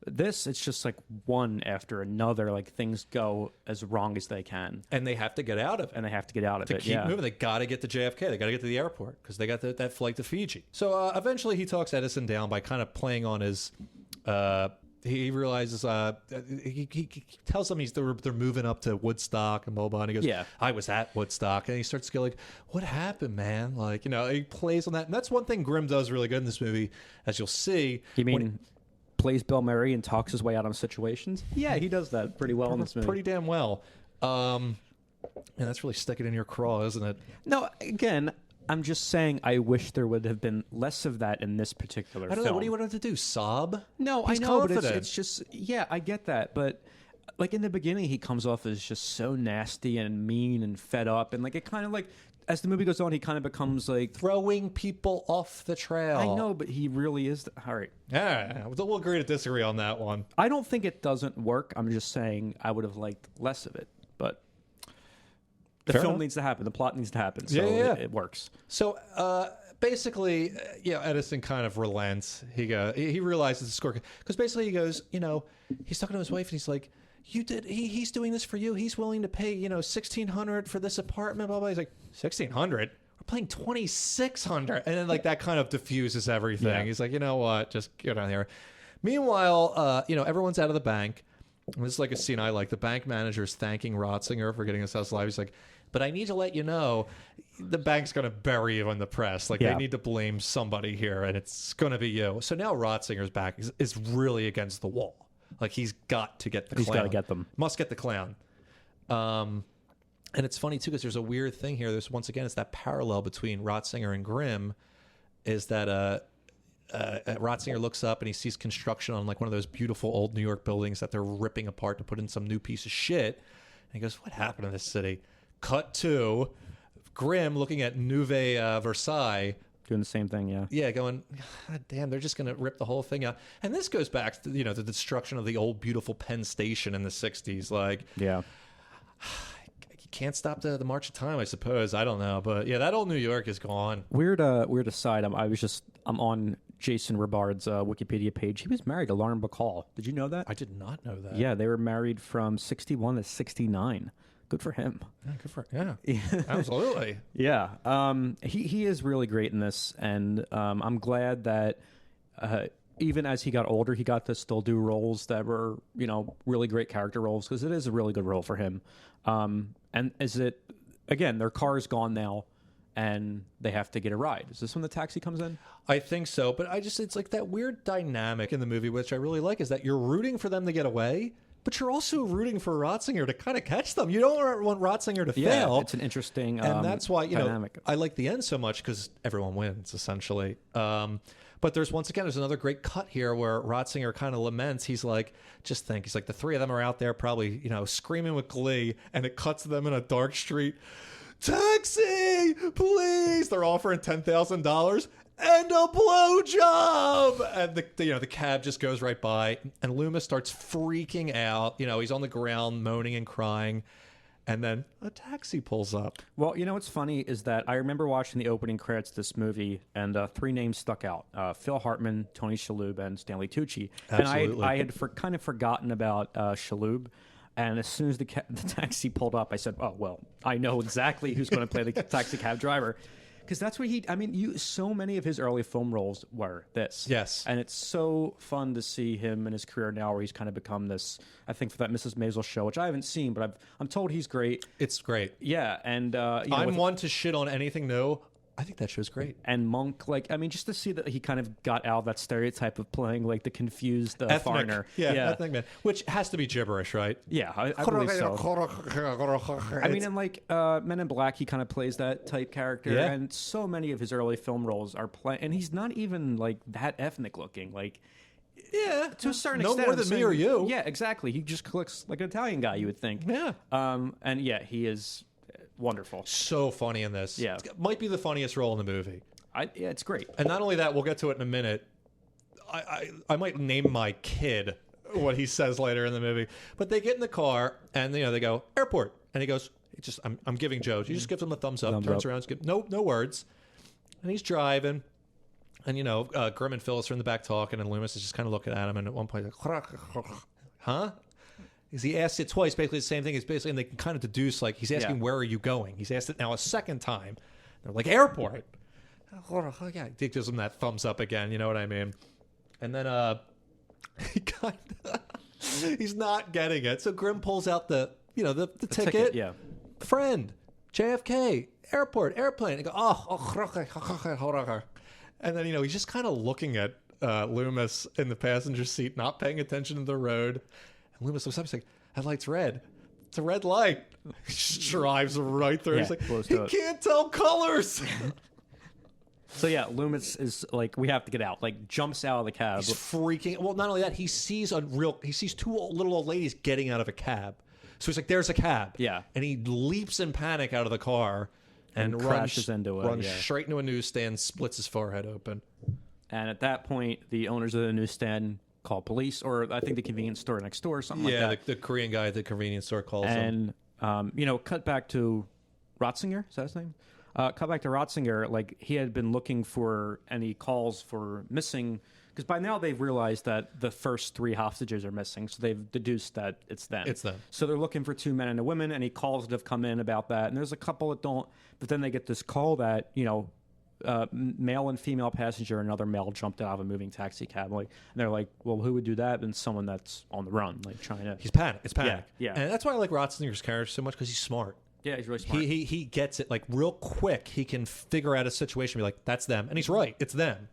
This it's just like one after another, like things go as wrong as they can, And they have to get out of it. and they have to get out of To it. keep Yeah. moving, they got to get to JFK. They got to get to the airport because they got that flight to Fiji. So eventually, he talks Edison down by kind of playing on his. He realizes he tells them they're moving up to Woodstock and blah blah. And he goes, Yeah. I was at Woodstock, and he starts to go like, what happened, man? Like, he plays on that, and that's one thing Grimm does really good in this movie, as you'll see. You mean plays Bill Murray and talks his way out of situations? Yeah, he does that pretty well in this movie. Pretty damn well. And that's really sticking in your craw, isn't it? No, again, I'm just saying I wish there would have been less of that in this particular I don't know. film. What do you want him to do? Sob? No, He's I know, confident. but it's just, yeah, I get that. But like in the beginning, he comes off as just so nasty and mean and fed up. And like it kind of like, as the movie goes on, he kind of becomes like... Throwing people off the trail. I know, but he really is... All right. Yeah, we'll agree to disagree on that one. I don't think it doesn't work. I'm just saying I would have liked less of it. But the Fair film enough. needs to happen. The plot needs to happen. So Yeah. It works. So basically, Edison kind of relents. He realizes the score because basically he goes, he's talking to his wife and he's like, he's doing this for you. He's willing to pay, $1,600 for this apartment. Blah blah. He's like, $1,600? We're paying $2,600, and then like that kind of diffuses everything. Yeah. He's like, you know what? Just get down here. Meanwhile, everyone's out of the bank. And this is like a scene I like. The bank manager's thanking Ratzinger for getting his house alive. He's like, but I need to let you know, the bank's going to bury you in the press. Like, Yeah. they need to blame somebody here, and it's going to be you. So now Ratzinger's back is really against the wall. Like, he's got to get the clown. He's gotta get them. Must get the clown. And it's funny, too, because there's a weird thing here. There's, once again, it's that parallel between Ratzinger and Grimm, is that Ratzinger looks up and he sees construction on like one of those beautiful old New York buildings that they're ripping apart to put in some new piece of shit. And he goes, what happened to this city? Cut to Grimm looking at Nouvelle Versailles. Doing the same thing, yeah. Yeah, going, God damn, they're just going to rip the whole thing out. And this goes back to, the destruction of the old beautiful Penn Station in the 60s. Like, Yeah. you can't stop the march of time, I suppose. I don't know. But yeah, that old New York is gone. Weird aside. I'm on Jason Robards' Wikipedia page, he was married to Lauren Bacall. Did you know that? I did not know that. Yeah, they were married from 61 to 69. Good for him. Yeah, good for absolutely. Yeah, he is really great in this, and I'm glad that even as he got older, he got to still do roles that were, really great character roles, because it is a really good role for him. And again, their car is gone now, and they have to get a ride. Is this when the taxi comes in? I think so, but it's like that weird dynamic in the movie, which I really like, is that you're rooting for them to get away, but you're also rooting for Ratzinger to kind of catch them. You don't want Ratzinger to fail. It's an interesting and that's why dynamic. I like the end so much, because everyone wins essentially. But there's another great cut here where Ratzinger kind of laments. He's like, just think, he's like, the three of them are out there probably screaming with glee, and it cuts to them in a dark street. Taxi, please! They're offering $10,000 and a blowjob, and the cab just goes right by, and Loomis starts freaking out. He's on the ground moaning and crying, and then a taxi pulls up. Well, what's funny is that I remember watching the opening credits of this movie, and three names stuck out: Phil Hartman, Tony Shalhoub, and Stanley Tucci. Absolutely. And I had kind of forgotten about Shalhoub. And as soon as the taxi pulled up, I said, "Oh well, I know exactly who's going to play the taxi cab driver." Because that's what so many of his early film roles were this. Yes. And it's so fun to see him in his career now, where he's kind of become this, I think, for that Mrs. Maisel show, which I haven't seen, but I'm told he's great. It's great. Yeah. And I'm one to shit on anything new. I think that show's great. And Monk, just to see that he kind of got out of that stereotype of playing like the confused ethnic, foreigner. Ethnic man, which has to be gibberish, right? Yeah, I believe so. And Men in Black, he kind of plays that type character, and so many of his early film roles are and he's not even like that ethnic looking, to a certain extent. No more than me or you. Yeah, exactly. He just looks like an Italian guy, you would think. Yeah. And yeah, he is wonderful. So funny in this. Yeah. It might be the funniest role in the movie. It's great. And not only that, we'll get to it in a minute. I might name my kid what he says later in the movie. But they get in the car, and they go, airport. And he goes, I'm giving Joe. He just gives him a thumbs up, turns around, no words. And he's driving. And, Grim and Phyllis are in the back talking, and Loomis is just kind of looking at him. And at one point, he's like, huh? Because he asked it twice, basically the same thing. And they can kind of deduce, he's asking, where are you going? He's asked it now a second time. They're like, airport. Yeah, he gives him that thumbs up again, you know what I mean? And then he's not getting it. So Grim pulls out the ticket. Yeah. Friend, JFK, airport, airplane. And go, and then, he's just kind of looking at Loomis in the passenger seat, not paying attention to the road. Loomis looks up, he's like, that light's red. It's a red light. He just drives right through. Yeah, He's like, he can't tell colors. So yeah, Loomis is like, we have to get out. Jumps out of the cab. He's freaking. Well, not only that, he sees two little old ladies getting out of a cab. So he's like, there's a cab. Yeah. And he leaps in panic out of the car and crashes into it. Runs straight into a newsstand, splits his forehead open. And at that point, the owners of the newsstand call police, or I think the convenience store next door, or something like that. Yeah, the Korean guy at the convenience store calls him. And, cut back to Ratzinger, is that his name? Cut back to Ratzinger, he had been looking for any calls for missing, because by now they've realized that the first three hostages are missing, so they've deduced that it's them. It's them. So they're looking for two men and a woman, and he calls that have come in about that, and there's a couple that don't, but then they get this call that, male and female passenger, another male jumped out of a moving taxi cab. And they're like, well, who would do that? And someone that's on the run, trying to. He's panic. It's panic. Yeah. And that's why I like Ratzinger's character so much, because he's smart. Yeah, he's really smart. He gets it real quick. He can figure out a situation, and be like, that's them, and he's right. It's them.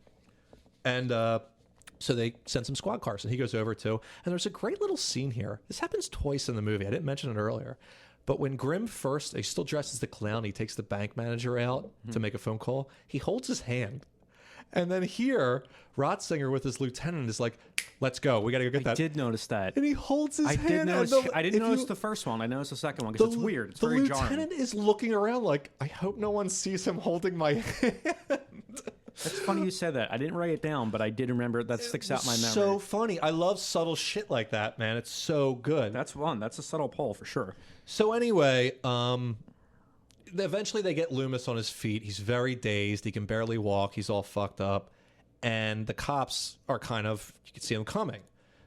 And so they send some squad cars, and he goes over too. And there's a great little scene here. This happens twice in the movie. I didn't mention it earlier. But when Grim he's still dressed as the clown, he takes the bank manager out to make a phone call. He holds his hand. And then here, Ratzinger with his lieutenant is like, let's go. We got to go get that. I did notice that. And he holds his hand. I didn't notice the first one. I noticed the second one because it's weird. It's very jarring. The lieutenant is looking around like, I hope no one sees him holding my hand. That's funny you said that. I didn't write it down, but I did remember. That sticks out in my memory. So funny. I love subtle shit like that, man. It's so good. That's one. That's a subtle pull for sure. So anyway, eventually they get Loomis on his feet. He's very dazed. He can barely walk. He's all fucked up. and the cops are kind of, you can see them coming.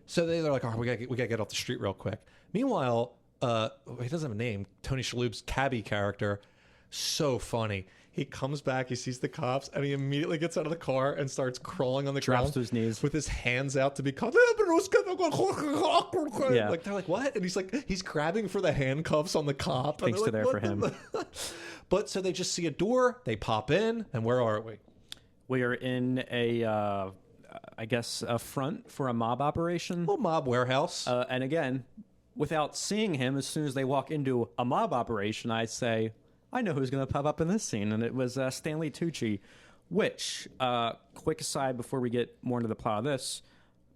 So they're like, oh, we gotta get off the street real quick. Meanwhile, he doesn't have a name. Tony Shalhoub's cabbie character, so funny. He comes back, he sees the cops, and he immediately gets out of the car and starts crawling on the ground. Drops to his knees. With his hands out to be called. Yeah. Like, they're like, what? And he's grabbing for the handcuffs on the cop. Thanks to there for him. But so they just see a door, they pop in, and where are we? We are in a, I guess, a front for a mob operation. Well, mob warehouse. And again, without seeing him, as soon as they walk into a mob operation, I say, I know who's going to pop up in this scene. And it was Stanley Tucci, which, quick aside before we get more into the plot of this,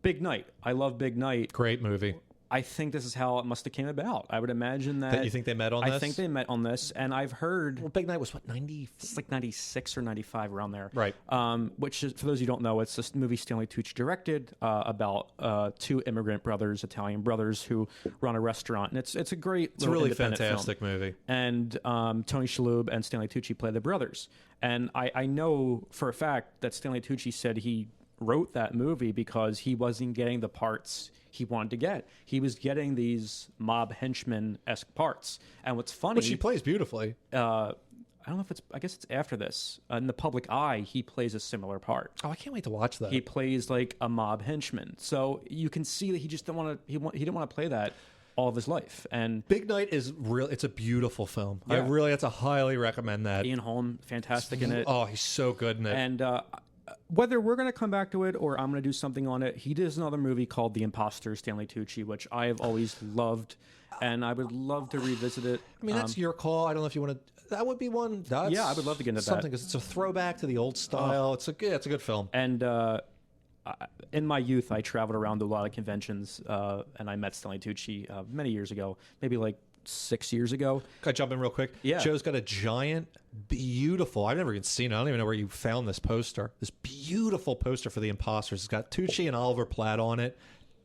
Big Night. I love Big Night. Great movie. I think this is how it must have came about. I would imagine that... You think they met on this? I think they met on this, and I've heard... Well, Big Night was, what, 90? It's like 96 or 95, around there. Right. Which is, for those who don't know, it's this movie Stanley Tucci directed about two immigrant brothers, Italian brothers, who run a restaurant. And it's a great It's a really independent fantastic film. movie. And Tony Shalhoub and Stanley Tucci play the brothers. And I know for a fact that Stanley Tucci said he wrote that movie because he wasn't getting the parts he wanted to get. He was getting these mob henchman-esque parts. And what's funny... Which he plays beautifully. I don't know if it's... I guess it's after this. In The Public Eye, he plays a similar part. Oh, I can't wait to watch that. He plays like a mob henchman. So you can see that he just didn't want to... He didn't want to play that all of his life. And Big Night is real. It's a beautiful film. Yeah. I really have to highly recommend that. Ian Holm, fantastic in it. Oh, he's so good in it. And whether we're going to come back to it or I'm going to do something on it, he does another movie called The Imposter, Stanley Tucci, which I have always loved, and I would love to revisit it. I mean, that's your call. I don't know if you want to... That would be one. Yeah, I would love to get into something that. because it's a throwback to the old style. It's a good film. And in my youth, I traveled around to a lot of conventions, and I met Stanley Tucci many years ago, maybe like 6 years ago. Can I jump in real quick? Yeah. Joe's got a giant, beautiful... I've never even seen it. I don't even know where you found this poster. This beautiful poster for The Imposters. It's got Tucci and Oliver Platt on it.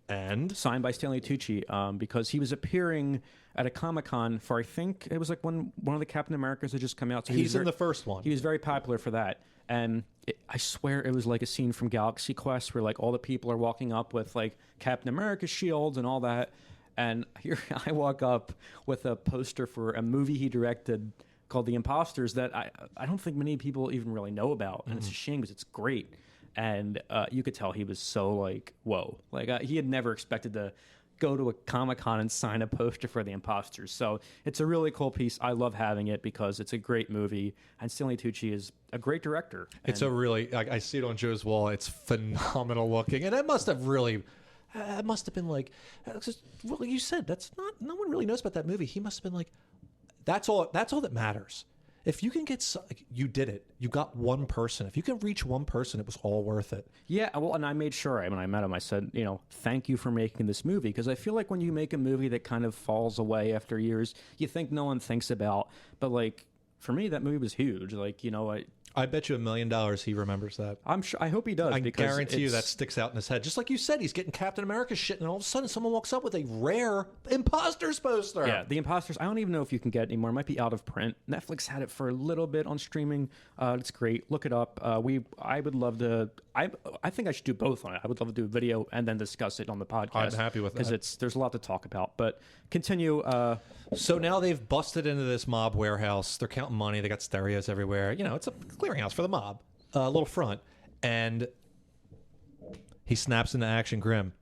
And... Signed by Stanley Tucci, because he was appearing at a Comic-Con for, I think, it was like one of the Captain Americas had just come out. So he's in the first one. He was very popular for that. And I swear it was like a scene from Galaxy Quest where like all the people are walking up with like Captain America shields and all that. And here I walk up with a poster for a movie he directed called The Imposters that I don't think many people even really know about. And it's a shame because it's great. And you could tell he was so like, whoa. Like he had never expected to go to a Comic-Con and sign a poster for The Imposters. So it's a really cool piece. I love having it because it's a great movie. And Stanley Tucci is a great director. It's a really... I see it on Joe's wall. It's phenomenal looking. And it must have really... It must have been like... Well, you said, that's not... No one really knows about that movie. He must have been like... That's all that matters. If you can get... You did it. You got one person. If you can reach one person, it was all worth it. Yeah, well, and I made sure when I met him, I said, thank you for making this movie. Because I feel like when you make a movie that kind of falls away after years, you think no one thinks about. But, like, for me, that movie was huge. Like, I bet you $1 million he remembers that. I'm sure. I hope he does. I because guarantee you that sticks out in his head. Just like you said, he's getting Captain America shit, and all of a sudden someone walks up with a rare Imposters poster. Yeah, The Imposters. I don't even know if you can get it anymore. It might be out of print. Netflix had it for a little bit on streaming. It's great. Look it up. I would love to. I think I should do both on it. I would love to do a video and then discuss it on the podcast. I'm happy with that because there's a lot to talk about. But continue. So now they've busted into this mob warehouse. They're counting money. They got stereos everywhere. It's a clearinghouse for the mob. A little front. And he snaps into action grim.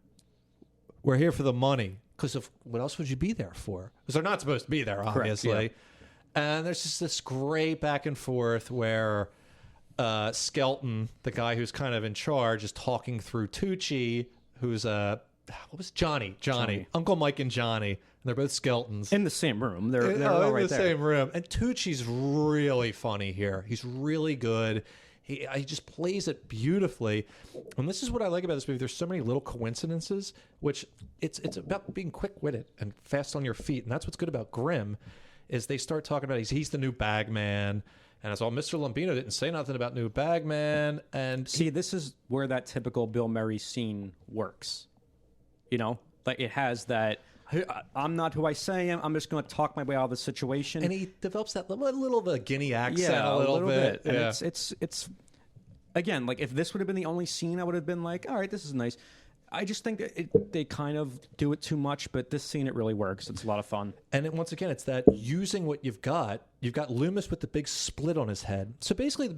We're here for the money. Because of what else would you be there for? Because they're not supposed to be there, obviously. Correct, yeah. And there's just this great back and forth where Skelton, the guy who's kind of in charge, is talking through Tucci, who's what was Johnny, Uncle Mike and Johnny, and they're both Skeltons in the same room. They're all right in the there. same room. And Tucci's really funny here. He's really good. He just plays it beautifully. And this is what I like about this movie. There's so many little coincidences, which it's about being quick-witted and fast on your feet. And that's what's good about Grimm, is they start talking about he's the new bagman. And it's all Mr. Lombino didn't say nothing about new bagman. And see, this is where that typical Bill Murray scene works. Like it has that. I'm not who I say I am. I'm just going to talk my way out of the situation. And he develops that little of a Guinea accent, yeah, a little bit. And yeah. it's again, like if this would have been the only scene, I would have been like, all right, this is nice. I just think that they kind of do it too much, but this scene, it really works. It's a lot of fun. Once again, it's that using what you've got. You've got Loomis with the big split on his head. So basically,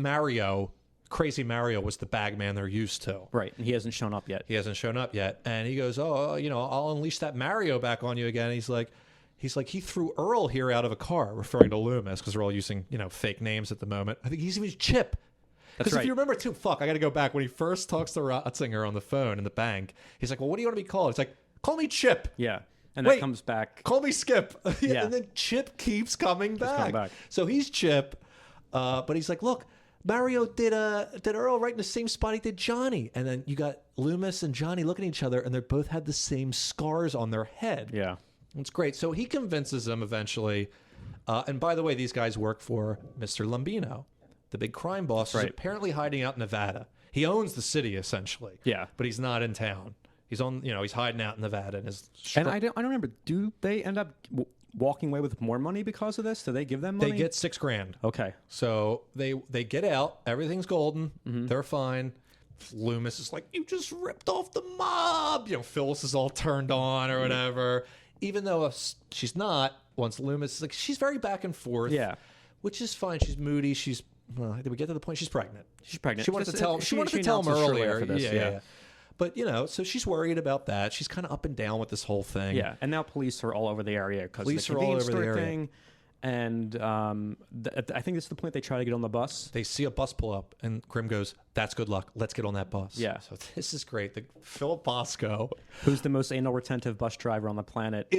Crazy Mario was the bagman they're used to. Right, and he hasn't shown up yet. And he goes, I'll unleash that Mario back on you again. He's like, he threw Earl here out of a car, referring to Loomis, because they're all using, fake names at the moment. I think he's even Chip. Because if you remember, too, I got to go back. When he first talks to Ratzinger on the phone in the bank, he's like, well, what do you want to be called? It's like, call me Chip. Yeah. And that comes back. Call me Skip. Yeah. And then Chip keeps coming back. So he's Chip. But he's like, look, Mario did Earl right in the same spot he did Johnny. And then you got Loomis and Johnny looking at each other, and they both had the same scars on their head. Yeah. It's great. So he convinces them eventually. And by the way, these guys work for Mr. Lambino, the big crime boss, who's apparently hiding out in Nevada. He owns the city, essentially. Yeah. But he's not in town. He's he's hiding out in Nevada. And I don't remember, do they end up walking away with more money because of this? Do they give them money? They get $6,000. Okay. So they get out. Everything's golden. Mm-hmm. They're fine. Loomis is like, you just ripped off the mob. Phyllis is all turned on or whatever. Even though she's not, once Loomis is like, she's very back and forth. Yeah. Which is fine. She's moody. Did we get to the point? She's pregnant. She wanted to tell. She wanted to tell him earlier. Yeah. But so she's worried about that. She's kind of up and down with this whole thing. Yeah. And now police are all over the area because of the convenience store thing. And I think this is the point they try to get on the bus. They see a bus pull up, and Grim goes, "That's good luck. Let's get on that bus." Yeah. So this is great. Philip Bosco, who's the most anal retentive bus driver on the planet,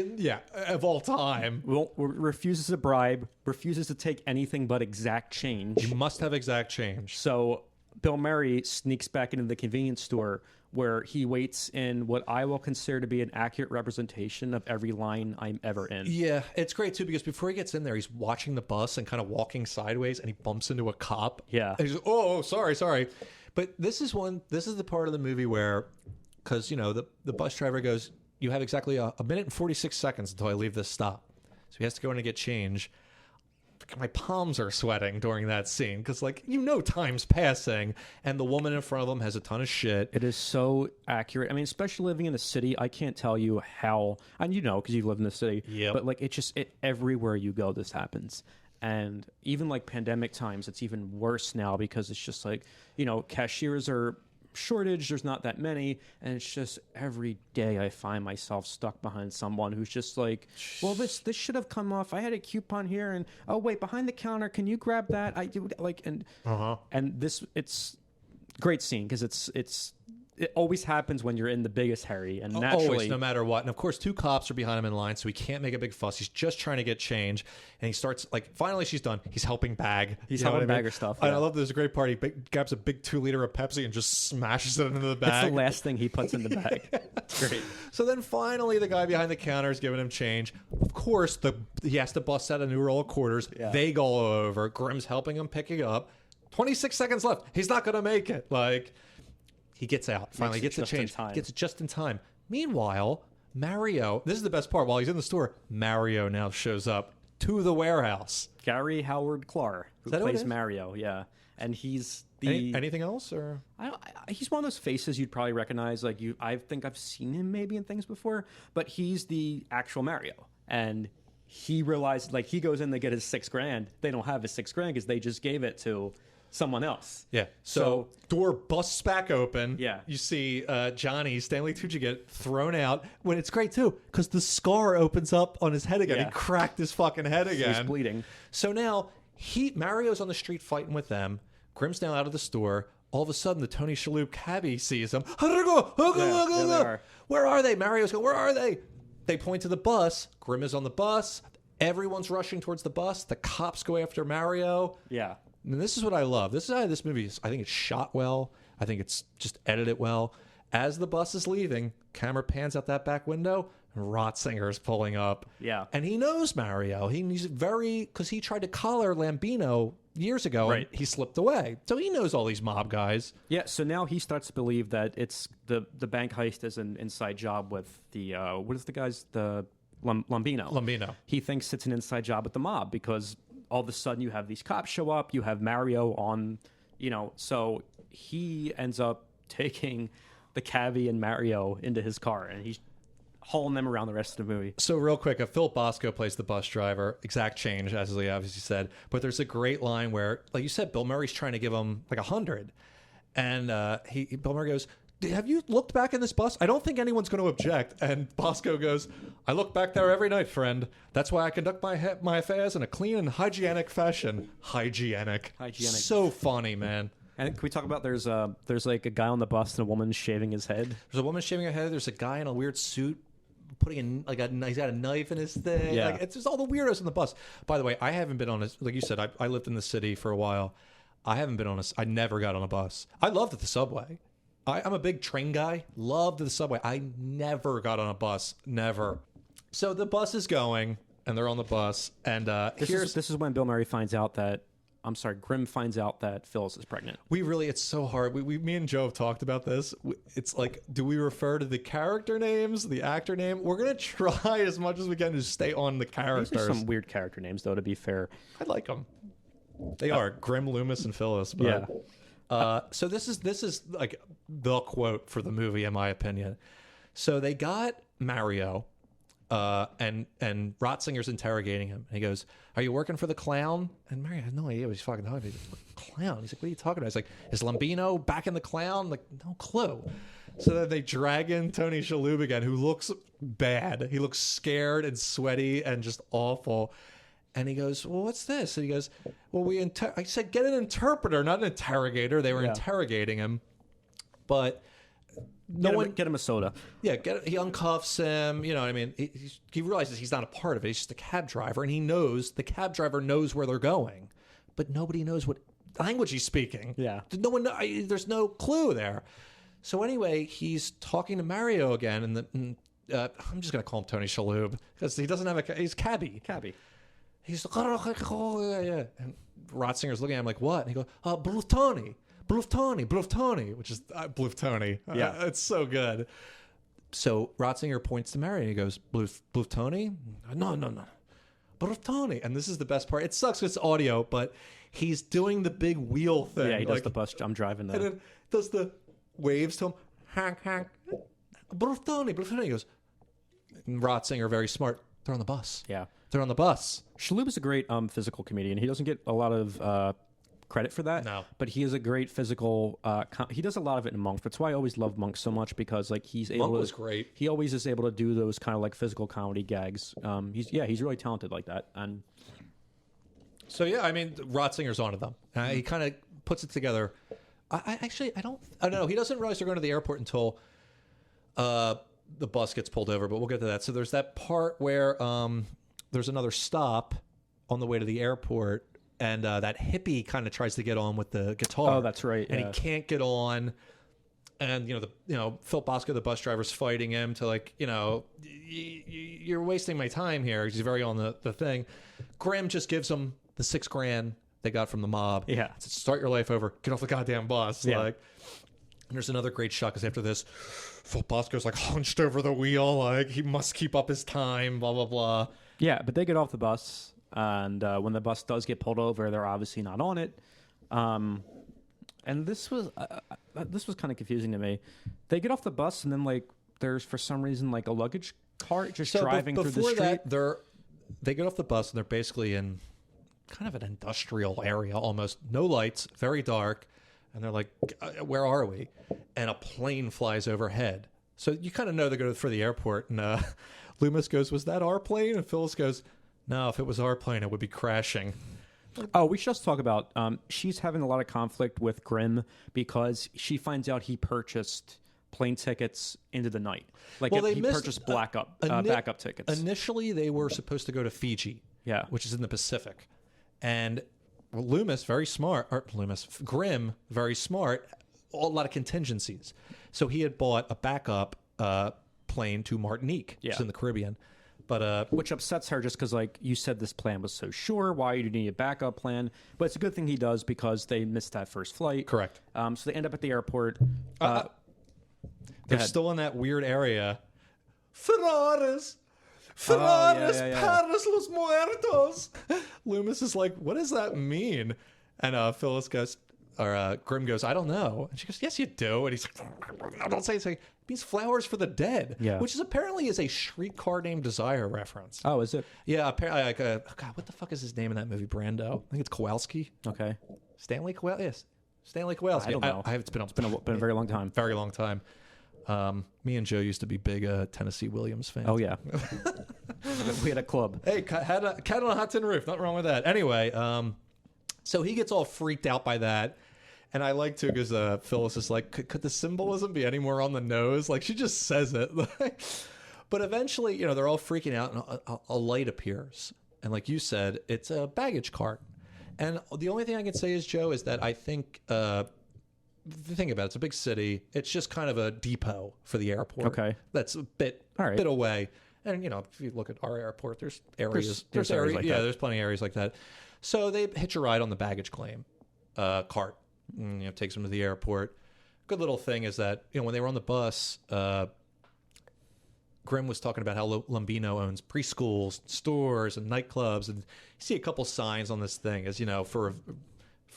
of all time, refuses to bribe, refuses to take anything but exact change. You must have exact change. So Bill Murray sneaks back into the convenience store, where he waits in what I will consider to be an accurate representation of every line I'm ever in. Yeah, it's great, too, because before he gets in there, he's watching the bus and kind of walking sideways, and he bumps into a cop. Yeah. And he's like, oh, sorry. But this is the part of the movie where, because, the bus driver goes, you have exactly a minute and 46 seconds until I leave this stop. So he has to go in and get change. My palms are sweating during that scene because, time's passing, and the woman in front of him has a ton of shit. It is so accurate. I mean, especially living in a city, I can't tell you how, and because you live in the city. Yeah. But everywhere you go, this happens, and even pandemic times, it's even worse now because it's just cashiers are shortage, there's not that many, and it's just every day I find myself stuck behind someone who's just like, well, this should have come off, I had a coupon here, and oh wait, behind the counter, can you grab that? I do and this, it's great scene because it always happens when you're in the biggest hurry, and naturally, always, no matter what. And of course, 2 cops are behind him in line, so he can't make a big fuss. He's just trying to get change, and he starts finally she's done. He's helping bag. He's helping bag her stuff. Yeah. I love. There's a great part. He grabs a big 2-liter of Pepsi and just smashes it into the bag. That's the last thing he puts in the bag. It's great. So then finally, the guy behind the counter is giving him change. Of course, he has to bust out a new roll of quarters. Yeah. They go over. Grimm's helping him pick it up. 26 seconds left. He's not going to make it. He gets out. Finally gets the change. Gets it just in time. Meanwhile, Mario, this is the best part. While he's in the store, Mario now shows up to the warehouse. Gary Howard Clark, who plays Mario, yeah. And he's the... Anything else? Or he's one of those faces you'd probably recognize. I think I've seen him maybe in things before, but he's the actual Mario. And he realized, he goes in to get his $6,000. They don't have his $6,000 because they just gave it to someone else. Yeah. So door busts back open. Yeah. You see Johnny, Stanley Tucci, get thrown out. When it's great, too, because the scar opens up on his head again. Yeah. He cracked his fucking head again. He's bleeding. So now, Mario's on the street fighting with them. Grimm's now out of the store. All of a sudden, the Tony Shalhoub cabbie sees him. Where are they? Mario's going, where are they? They point to the bus. Grimm is on the bus. Everyone's rushing towards the bus. The cops go after Mario. Yeah. And this is what I love. This is how this movie is. I think it's shot well. I think it's just edited well. As the bus is leaving, camera pans out that back window, and Ratzinger is pulling up. Yeah. And he knows Mario. He's because he tried to collar Lambino years ago, right, and he slipped away. So he knows all these mob guys. Yeah, so now he starts to believe that it's the bank heist is an inside job with the, what is the guy's, the Lambino. Lambino. He thinks it's an inside job with the mob because all of a sudden you have these cops show up, you have Mario on, so he ends up taking the cabbie and Mario into his car, and he's hauling them around the rest of the movie. So real quick, Philip Bosco plays the bus driver. Exact change, as Lee obviously said. But there's a great line where, like you said, Bill Murray's trying to give him like 100. And Bill Murray goes, have you looked back in this bus? I don't think anyone's going to object. And Bosco goes, I look back there every night, friend. That's why I conduct my affairs in a clean and hygienic fashion. Hygienic. So funny, man. And can we talk about there's like a guy on the bus and a woman shaving his head? There's a woman shaving her head. There's a guy in a weird suit putting in he's got a knife in his thing. Yeah. Like, it's just all the weirdos on the bus. By the way, I haven't been on a, like you said, I lived in the city for a while. I haven't been on I never got on a bus. I loved the subway. I'm a big train guy. Loved the subway. I never got on a bus. Never. So the bus is going, and they're on the bus, and this is when Bill Murray finds out that Grimm finds out that Phyllis is pregnant. It's so hard. Me and Joe have talked about this. It's like, do we refer to the character names, the actor name? We're going to try as much as we can to stay on the characters. There's some weird character names, though, to be fair. I like them. They are Grimm, Loomis, and Phyllis. But, yeah. So this is like the quote for the movie, in my opinion. So they got Mario, and Ratzinger's interrogating him. And he goes, "Are you working for the clown?" And Mario had no idea what he's fucking talking about. He's like, "Clown?" He's like, "What are you talking about?" He's like, "Is Lambino back in the clown?" Like, no clue. So then they drag in Tony Shalhoub again, who looks bad. He looks scared and sweaty and just awful. And he goes, "Well, what's this?" And he goes, "Well, I said, get an interpreter, not an interrogator." They were interrogating him. But get him a soda. Yeah, he uncuffs him. You know what I mean? He realizes he's not a part of it. He's just a cab driver. And the cab driver knows where they're going. But nobody knows what language he's speaking. Yeah. There's no clue there. So anyway, he's talking to Mario again. And I'm just going to call him Tony Shalhoub. Because he doesn't have he's cabbie. He's like, yeah. And Ratzinger's looking at him like, what? And he goes, Bluff Tony, which is Bluff Tony. Yeah. It's so good. So Ratzinger points to Mary and he goes, Bluff Tony? No. Bluff Tony. And this is the best part. It sucks because it's audio, but he's doing the big wheel thing. Yeah, he does the bus. I'm driving the... And then does the waves to him. Hank. Bluff Tony. He goes, and Ratzinger, very smart. They're on the bus. Yeah. They're on the bus. Shalhoub is a great physical comedian. He doesn't get a lot of credit for that. No. But he is a great physical... he does a lot of it in Monk. That's why I always love Monk so much, because like he's able Monk to... was great. He always is able to do those kind of like physical comedy gags. He's really talented like that. And so, yeah, I mean, Ratzinger's onto them. He kind of puts it together. I don't know. He doesn't realize they're going to the airport until the bus gets pulled over, but we'll get to that. So there's that part where... there's another stop on the way to the airport, and that hippie kind of tries to get on with the guitar. Oh, that's right. And he can't get on. And Phil Bosco, the bus driver's fighting him to like, you're wasting my time here. He's very on the thing. Grimm just gives him the $6,000 they got from the mob. Yeah. Says, start your life over. Get off the goddamn bus. Yeah. And there's another great shot because after this, Phil Bosco's like hunched over the wheel, like he must keep up his time. Blah blah blah. Yeah, but they get off the bus, and when the bus does get pulled over, they're obviously not on it. And this was kind of confusing to me. They get off the bus, and then like there's for some reason like a luggage cart just driving through the street. Before that, they get off the bus and they're basically in kind of an industrial area, almost no lights, very dark, and they're like, "Where are we?" And a plane flies overhead, so you kind of know they're going for the airport, and. Loomis goes, "Was that our plane?" And Phyllis goes, "No, if it was our plane, it would be crashing." Oh, we should just talk about, she's having a lot of conflict with Grimm because she finds out he purchased plane tickets into the night. Like he purchased backup tickets. Initially, they were supposed to go to Fiji, which is in the Pacific. And Grimm, very smart, a lot of contingencies. So he had bought a backup plane to Martinique, which is in the Caribbean, but which upsets her just because like you said this plan was so sure. Why do you need a backup plan? But it's a good thing he does because they missed that first flight. Correct. So they end up at the airport. They're still in that weird area. Ferraris, yeah. Paris, los muertos. Loomis is like, what does that mean? And Phyllis goes, Grimm goes, I don't know. And she goes, yes, you do. And he's like, I don't say it means flowers for the dead. Yeah. Which is apparently is a Streetcar Named Desire reference. Oh, is it? Yeah, apparently. Like, God, what the fuck is his name in that movie? Brando. I think it's Kowalski. Okay. Stanley Kowalski. Yes, Stanley Kowalski. I don't know. It's been Been a very long time. very long time. Me and Joe used to be big Tennessee Williams fans. Oh yeah. We had a club. Hey, had a cat on a hot tin roof. Nothing wrong with that. Anyway, so he gets all freaked out by that. And I like to, because Phyllis is like, could the symbolism be any more on the nose? Like, she just says it. But eventually, they're all freaking out, and a light appears. And like you said, it's a baggage cart. And the only thing I can say is, Joe, is that I think, think about it, it's a big city. It's just kind of a depot for the airport. Okay. That's a bit away. And, if you look at our airport, there's areas. There's areas like that. There's plenty of areas like that. So they hitch a ride on the baggage claim cart. And, takes them to the airport. Good little thing is that, when they were on the bus, Grimm was talking about how Lumbino owns preschools, stores, and nightclubs. And you see a couple signs on this thing as, for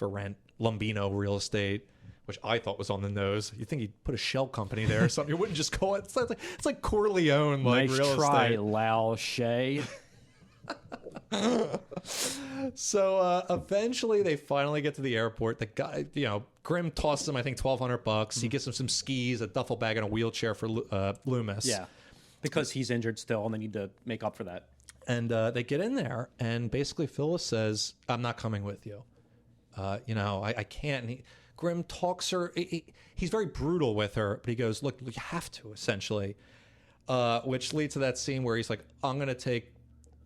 rent, Lumbino real estate, which I thought was on the nose. You think he'd put a shell company there or something. You wouldn't just call it. It's like Corleone, like Nice real try, estate. Lao Shay. So eventually they finally get to the airport. The guy, Grimm tosses him, I think, $1,200. He gets him some skis, a duffel bag, and a wheelchair for Loomis. Yeah. Because he's injured still, and they need to make up for that. And they get in there, and basically Phyllis says, I'm not coming with you. I can't. And Grimm talks her. He's very brutal with her, but he goes, look, you have to, essentially. Which leads to that scene where he's like,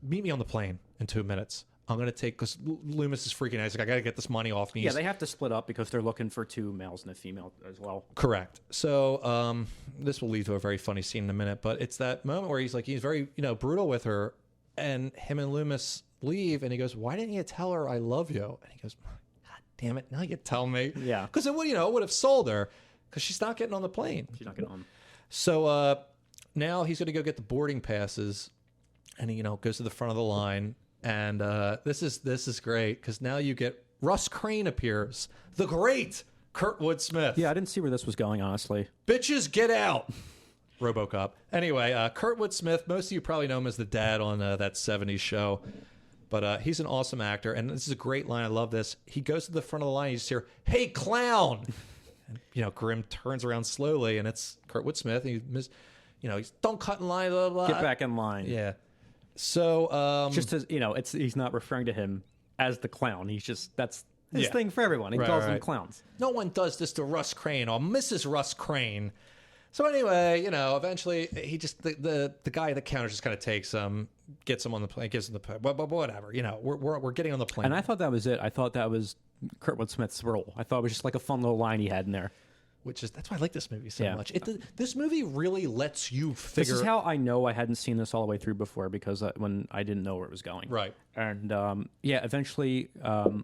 meet me on the plane in 2 minutes. I'm going to because Loomis is freaking out. He's like, I got to get this money off me. Yeah, they have to split up because they're looking for 2 males and a female as well. Correct. So this will lead to a very funny scene in a minute, but it's that moment where he's very, brutal with her, and him and Loomis leave, and he goes, why didn't you tell her I love you? And he goes, God damn it, now you tell me. Yeah. Because it would, would have sold her, because she's not getting on the plane. She's not getting on. So now he's going to go get the boarding passes, and he, goes to the front of the line. And this is great, because now you get Russ Crane appears, the great Kurtwood Smith. Yeah, I didn't see where this was going, honestly. Bitches, get out. RoboCop. Anyway, Kurtwood Smith, most of you probably know him as the dad on that 70s show. But he's an awesome actor, and this is a great line. I love this. He goes to the front of the line, you just hear, hey, clown. And, Grimm turns around slowly, and it's Kurtwood Smith. And he's, don't cut in line, blah, blah. Get back in line. Yeah. So, just as he's not referring to him as the clown. He's just that's his thing for everyone. He calls them clowns. No one does this to Russ Crane or Mrs. Russ Crane. So anyway, eventually he just the guy at the counter just kind of takes him, gets him on the plane, gives him the plane, whatever. We're getting on the plane. And I thought that was it. I thought that was Kurtwood Smith's role. I thought it was just like a fun little line he had in there. That's why I like this movie so much. This movie really lets you figure. This is how I know I hadn't seen this all the way through before, because when I didn't know where it was going. Right. And eventually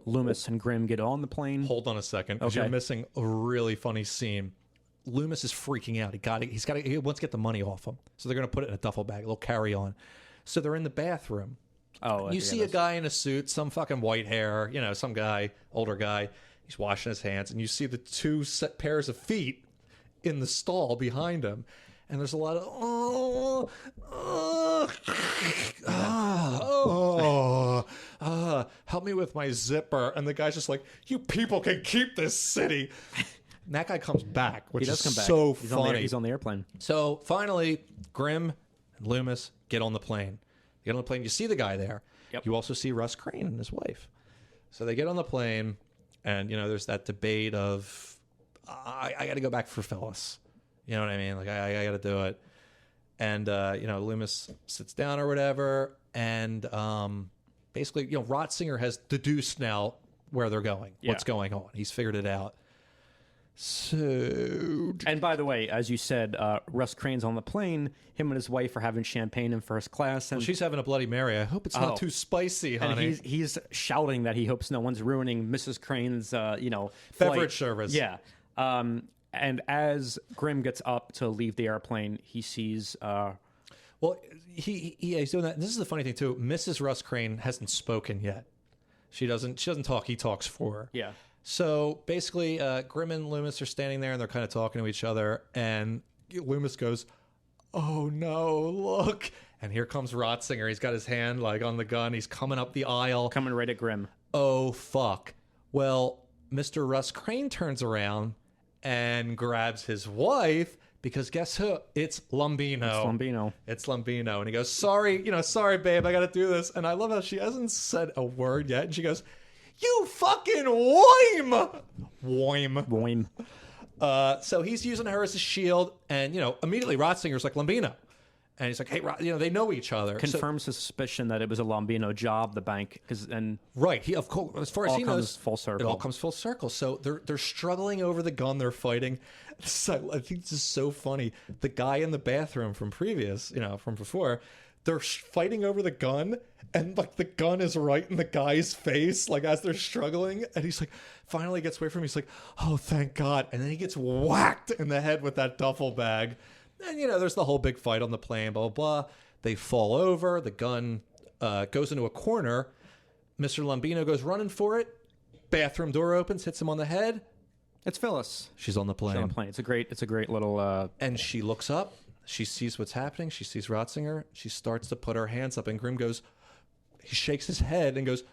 Loomis and Grimm get on the plane. Hold on a second, because you're missing a really funny scene. Loomis is freaking out. He wants to get the money off him, so they're going to put it in a duffel bag, a little carry-on. So they're in the bathroom. Oh, you see a guy in a suit, some fucking white hair, some guy, older guy. He's washing his hands, and you see the 2 set pairs of feet in the stall behind him. And there's a lot of, help me with my zipper. And the guy's just like, you people can keep this city. And that guy comes back, which is so funny. He's on the airplane. So finally, Grimm and Loomis get on the plane. They get on the plane. You see the guy there. Yep. You also see Russ Crane and his wife. So they get on the plane. And, there's that debate of, I got to go back for Phyllis. You know what I mean? Like, I got to do it. And, Loomis sits down or whatever. And basically, Rotzinger has deduced now where they're going, what's going on. He's figured it out. So, and by the way, as you said, Russ Crane's on the plane. Him and his wife are having champagne in first class, and she's having a Bloody Mary. I hope it's not too spicy, honey. And he's shouting that he hopes no one's ruining Mrs. Crane's, beverage service. Yeah. And as Grimm gets up to leave the airplane, he sees. Well, he's doing that. And this is the funny thing too. Mrs. Russ Crane hasn't spoken yet. She doesn't talk. He talks for her. Yeah. So basically, Grimm and Loomis are standing there and they're kind of talking to each other. And Loomis goes, "Oh no, look." And here comes Ratzinger. He's got his hand like on the gun. He's coming up the aisle. Coming right at Grimm. Oh, fuck. Well, Mr. Russ Crane turns around and grabs his wife because guess who? It's Lumbino. It's Lumbino. And he goes, sorry, babe, I got to do this. And I love how she hasn't said a word yet. And she goes, "You fucking Woim." So he's using her as a shield. And, immediately Ratzinger's like, "Lumbino." And he's like, "Hey, they know each other." Confirms his suspicion that it was a Lumbino job, the bank, right. He, of course, as far as he knows, full circle. It all comes full circle. So they're struggling over the gun. They're fighting. I think this is so funny. The guy in the bathroom from before, they're fighting over the gun, and like the gun is right in the guy's face, like as they're struggling, and he's like, finally gets away from him. He's like, "Oh, thank God!" And then he gets whacked in the head with that duffel bag. And, there's the whole big fight on the plane, blah, blah, blah. They fall over. The gun goes into a corner. Mr. Lumbino goes running for it. Bathroom door opens, hits him on the head. It's Phyllis. She's on the plane. It's a great little... And she looks up. She sees what's happening. She sees Ratzinger. She starts to put her hands up. And Grimm goes... He shakes his head and goes,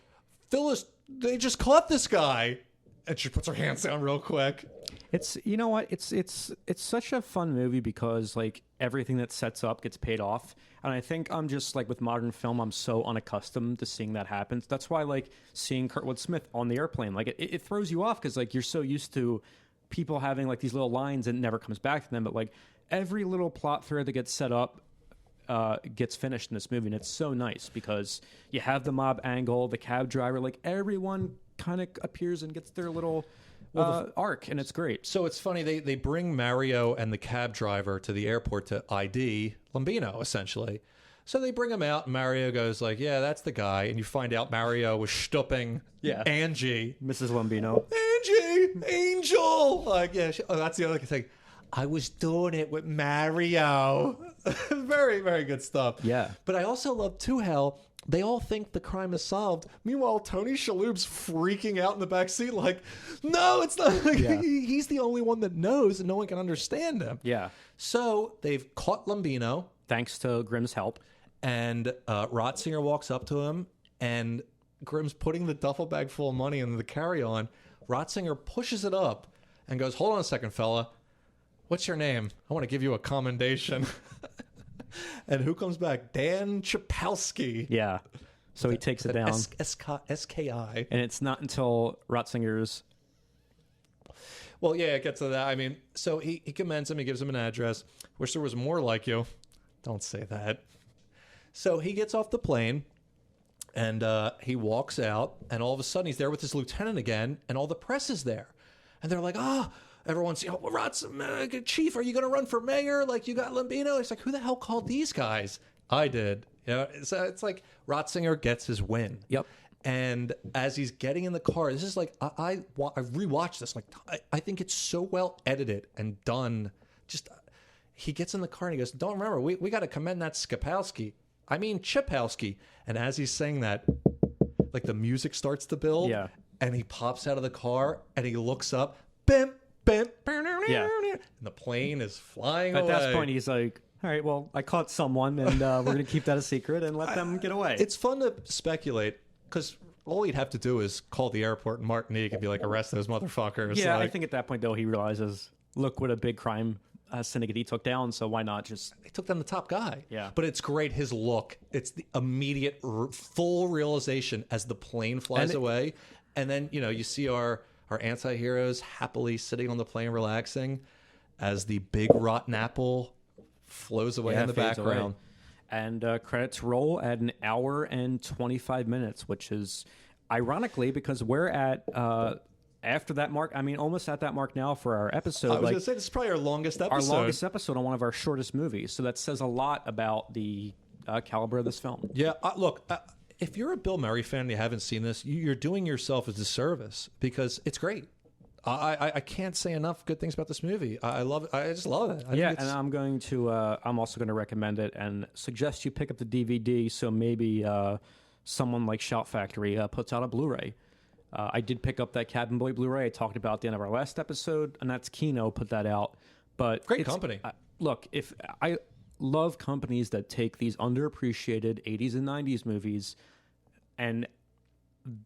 "Phyllis, they just caught this guy." And she puts her hands down real quick. It's it's such a fun movie because like everything that sets up gets paid off, and I think I'm just like with modern film I'm so unaccustomed to seeing that happen. That's why like seeing Kurtwood Smith on the airplane like it throws you off because like you're so used to people having like these little lines and it never comes back to them, but like every little plot thread that gets set up gets finished in this movie, and it's so nice because you have the mob angle, the cab driver, like everyone kind of appears and gets their little arc, and it's great. So it's funny, they bring Mario and the cab driver to the airport to ID Lumbino, essentially. So they bring him out, and Mario goes like, "Yeah, that's the guy." And you find out Mario was stooping Angie. Mrs. Lumbino. Angel! Like, yeah, that's the other thing. "I was doing it with Mario." Very, very good stuff. Yeah. But I also love, too, how they all think the crime is solved. Meanwhile, Tony Shalhoub's freaking out in the back seat like, "No, it's not." Yeah. He's the only one that knows and no one can understand him. Yeah. So they've caught Lumbino. Thanks to Grimm's help. And Ratzinger walks up to him, and Grimm's putting the duffel bag full of money in the carry-on. Ratzinger pushes it up and goes, "Hold on a second, fella. What's your name? I want to give you a commendation." And who comes back? Dan Chapowski. Yeah. So he takes it down. SKI. And it's not until Ratzinger's... Well, yeah, it gets to that. I mean, so he commends him. He gives him an address. "Wish there was more like you." Don't say that. So he gets off the plane, and he walks out, and all of a sudden he's there with his lieutenant again, and all the press is there. And they're like, everyone's, "Chief, are you going to run for mayor? Like, you got Lumbino?" He's like, "Who the hell called these guys?" "I did." So it's like Ratzinger gets his win. Yep. And as he's getting in the car, this is like, I rewatched this. Like, I think it's so well edited and done. Just, he gets in the car and he goes, "Don't remember, we got to commend that Chapowski." And as he's saying that, like the music starts to build. Yeah. And he pops out of the car and he looks up. Bim, bim, Yeah. and the plane is flying away. At that point, he's like, "All right, well, I caught someone, and we're going to keep that a secret and let them get away." It's fun to speculate, because all he'd have to do is call the airport in Martinique and be like, "Arrest those motherfuckers." Yeah, like, I think at that point, though, he realizes, look what a big crime syndicate he took down, so why not just... they took down the top guy. Yeah. But it's great, his look. It's the immediate, full realization as the plane flies away. And then, you see our anti-heroes happily sitting on the plane relaxing as the big rotten apple flows away in the background. And credits roll at 1 hour and 25 minutes, which is ironically because we're at after that mark. I mean, almost at that mark now for our episode. I was going to say, this is probably our longest episode. Our longest episode on one of our shortest movies. So that says a lot about the caliber of this film. Yeah, look, if you're a Bill Murray fan and you haven't seen this, you're doing yourself a disservice because it's great. I can't say enough good things about this movie. I love it. I just love it. And I'm also going to recommend it and suggest you pick up the DVD. So maybe someone like Shout Factory puts out a Blu-ray. I did pick up that Cabin Boy Blu-ray I talked about at the end of our last episode, and that's Kino put that out. But Great company. Look, if I love companies that take these underappreciated 80s and 90s movies and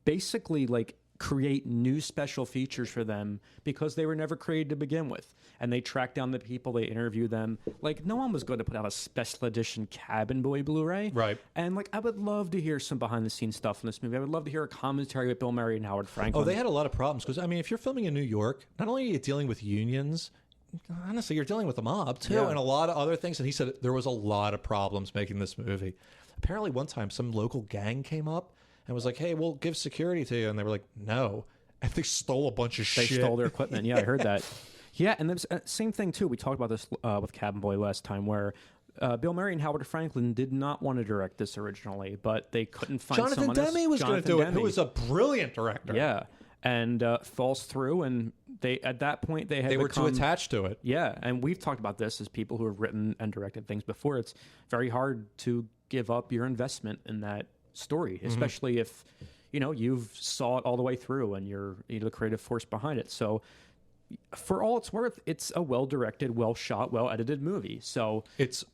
basically like create new special features for them because they were never created to begin with. And they track down the people, they interview them. Like, no one was going to put out a special edition Cabin Boy Blu-ray. Right. And like, I would love to hear some behind-the-scenes stuff in this movie. I would love to hear a commentary with Bill Murray and Howard Franklin. Oh, they had a lot of problems because, I mean, if you're filming in New York, not only are you dealing with unions, honestly, you're dealing with the mob too, and a lot of other things. And he said there was a lot of problems making this movie. Apparently, one time some local gang came up and was like, "Hey, we'll give security to you," and they were like, "No," and they stole a bunch of shit. They stole their equipment. Yeah, I heard that. Yeah, and there's same thing too. We talked about this with Cabin Boy last time, where Bill Murray and Howard Franklin did not want to direct this originally, but they couldn't find Jonathan someone else. Demme was going to do it, Demme. who was a brilliant director. Yeah, and falls through, and they at that point they were too attached to it. Yeah, and we've talked about this as people who have written and directed things before. It's very hard to give up your investment in that story, especially if you've saw it all the way through and you're the creative force behind it. So for all it's worth, it's a well-directed, well-shot, well-edited movie. So It's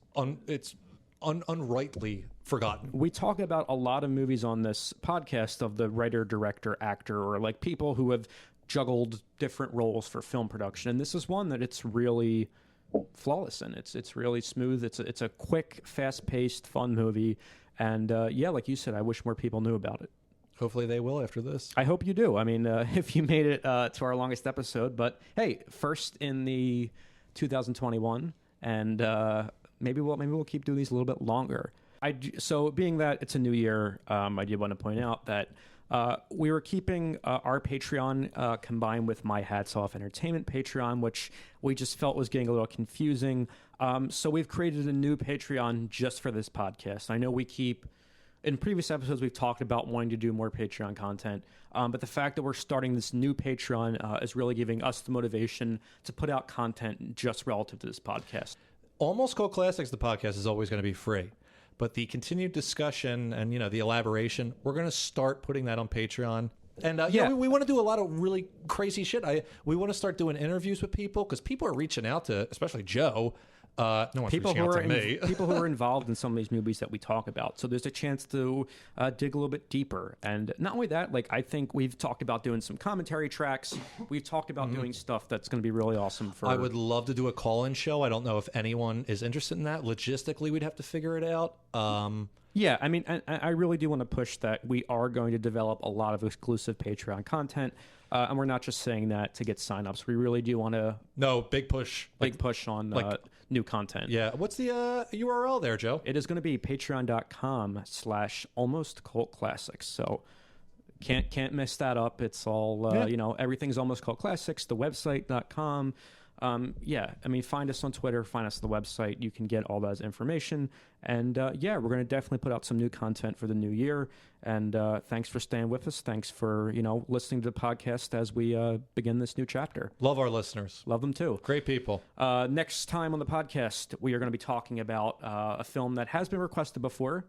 unrightly forgotten. we talk about a lot of movies on this podcast of the writer, director, actor, or like people who have juggled different roles for film production. And this is one that it's really flawless in. It's really smooth. It's a quick, fast-paced, fun movie. And like you said, I wish more people knew about it. Hopefully they will after this. I hope you do. I mean, if you made it to our longest episode, but hey, first in the 2021, and maybe we'll keep doing these a little bit longer. So being that it's a new year, I did want to point out that we were keeping our Patreon combined with My Hats Off Entertainment Patreon, which we just felt was getting a little confusing. So we've created a new Patreon just for this podcast. I know in previous episodes, we've talked about wanting to do more Patreon content, but the fact that we're starting this new Patreon is really giving us the motivation to put out content just relative to this podcast. Almost Cult Classics, the podcast, is always going to be free. But the continued discussion and, the elaboration, we're going to start putting that on Patreon. And, we want to do a lot of really crazy shit. We want to start doing interviews with people because people are reaching out to, especially Joe. No one's reaching out to me. People who are involved in some of these movies that we talk about. So there's a chance to dig a little bit deeper. And not only that, like I think we've talked about doing some commentary tracks. We've talked about doing stuff that's going to be really awesome. I would love to do a call-in show. I don't know if anyone is interested in that. Logistically, we'd have to figure it out. Yeah, I mean, I really do want to push that we are going to develop a lot of exclusive Patreon content. And we're not just saying that to get signups. We really do want to... No, big push. Big push on new content. Yeah. What's the URL there, Joe? It is going to be patreon.com/almostcultclassics. So can't mess that up. It's all, everything's Almost Cult Classics, the website.com. I mean, find us on Twitter, find us on the website. You can get all that information. And we're going to definitely put out some new content for the new year. And thanks for staying with us. Thanks for, listening to the podcast as we begin this new chapter. Love our listeners. Love them too. Great people. Next time on the podcast, we are going to be talking about a film that has been requested before.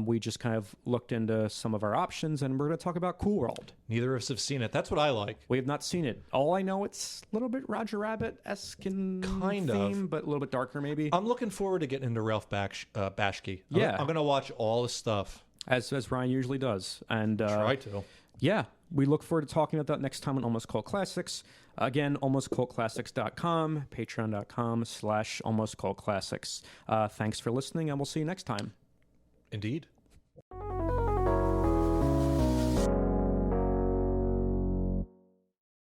We just kind of looked into some of our options, and we're going to talk about Cool World. Neither of us have seen it. That's what I like. We have not seen it. All I know, it's a little bit Roger Rabbit-esque in theme, but a little bit darker maybe. I'm looking forward to getting into Ralph Bashke. Yeah. I'm going to watch all the stuff. As Ryan usually does. And try to. Yeah, we look forward to talking about that next time on Almost Cult Classics. Again, almostcultclassics.com, patreon.com/almostcultclassics. Thanks for listening, and we'll see you next time. Indeed.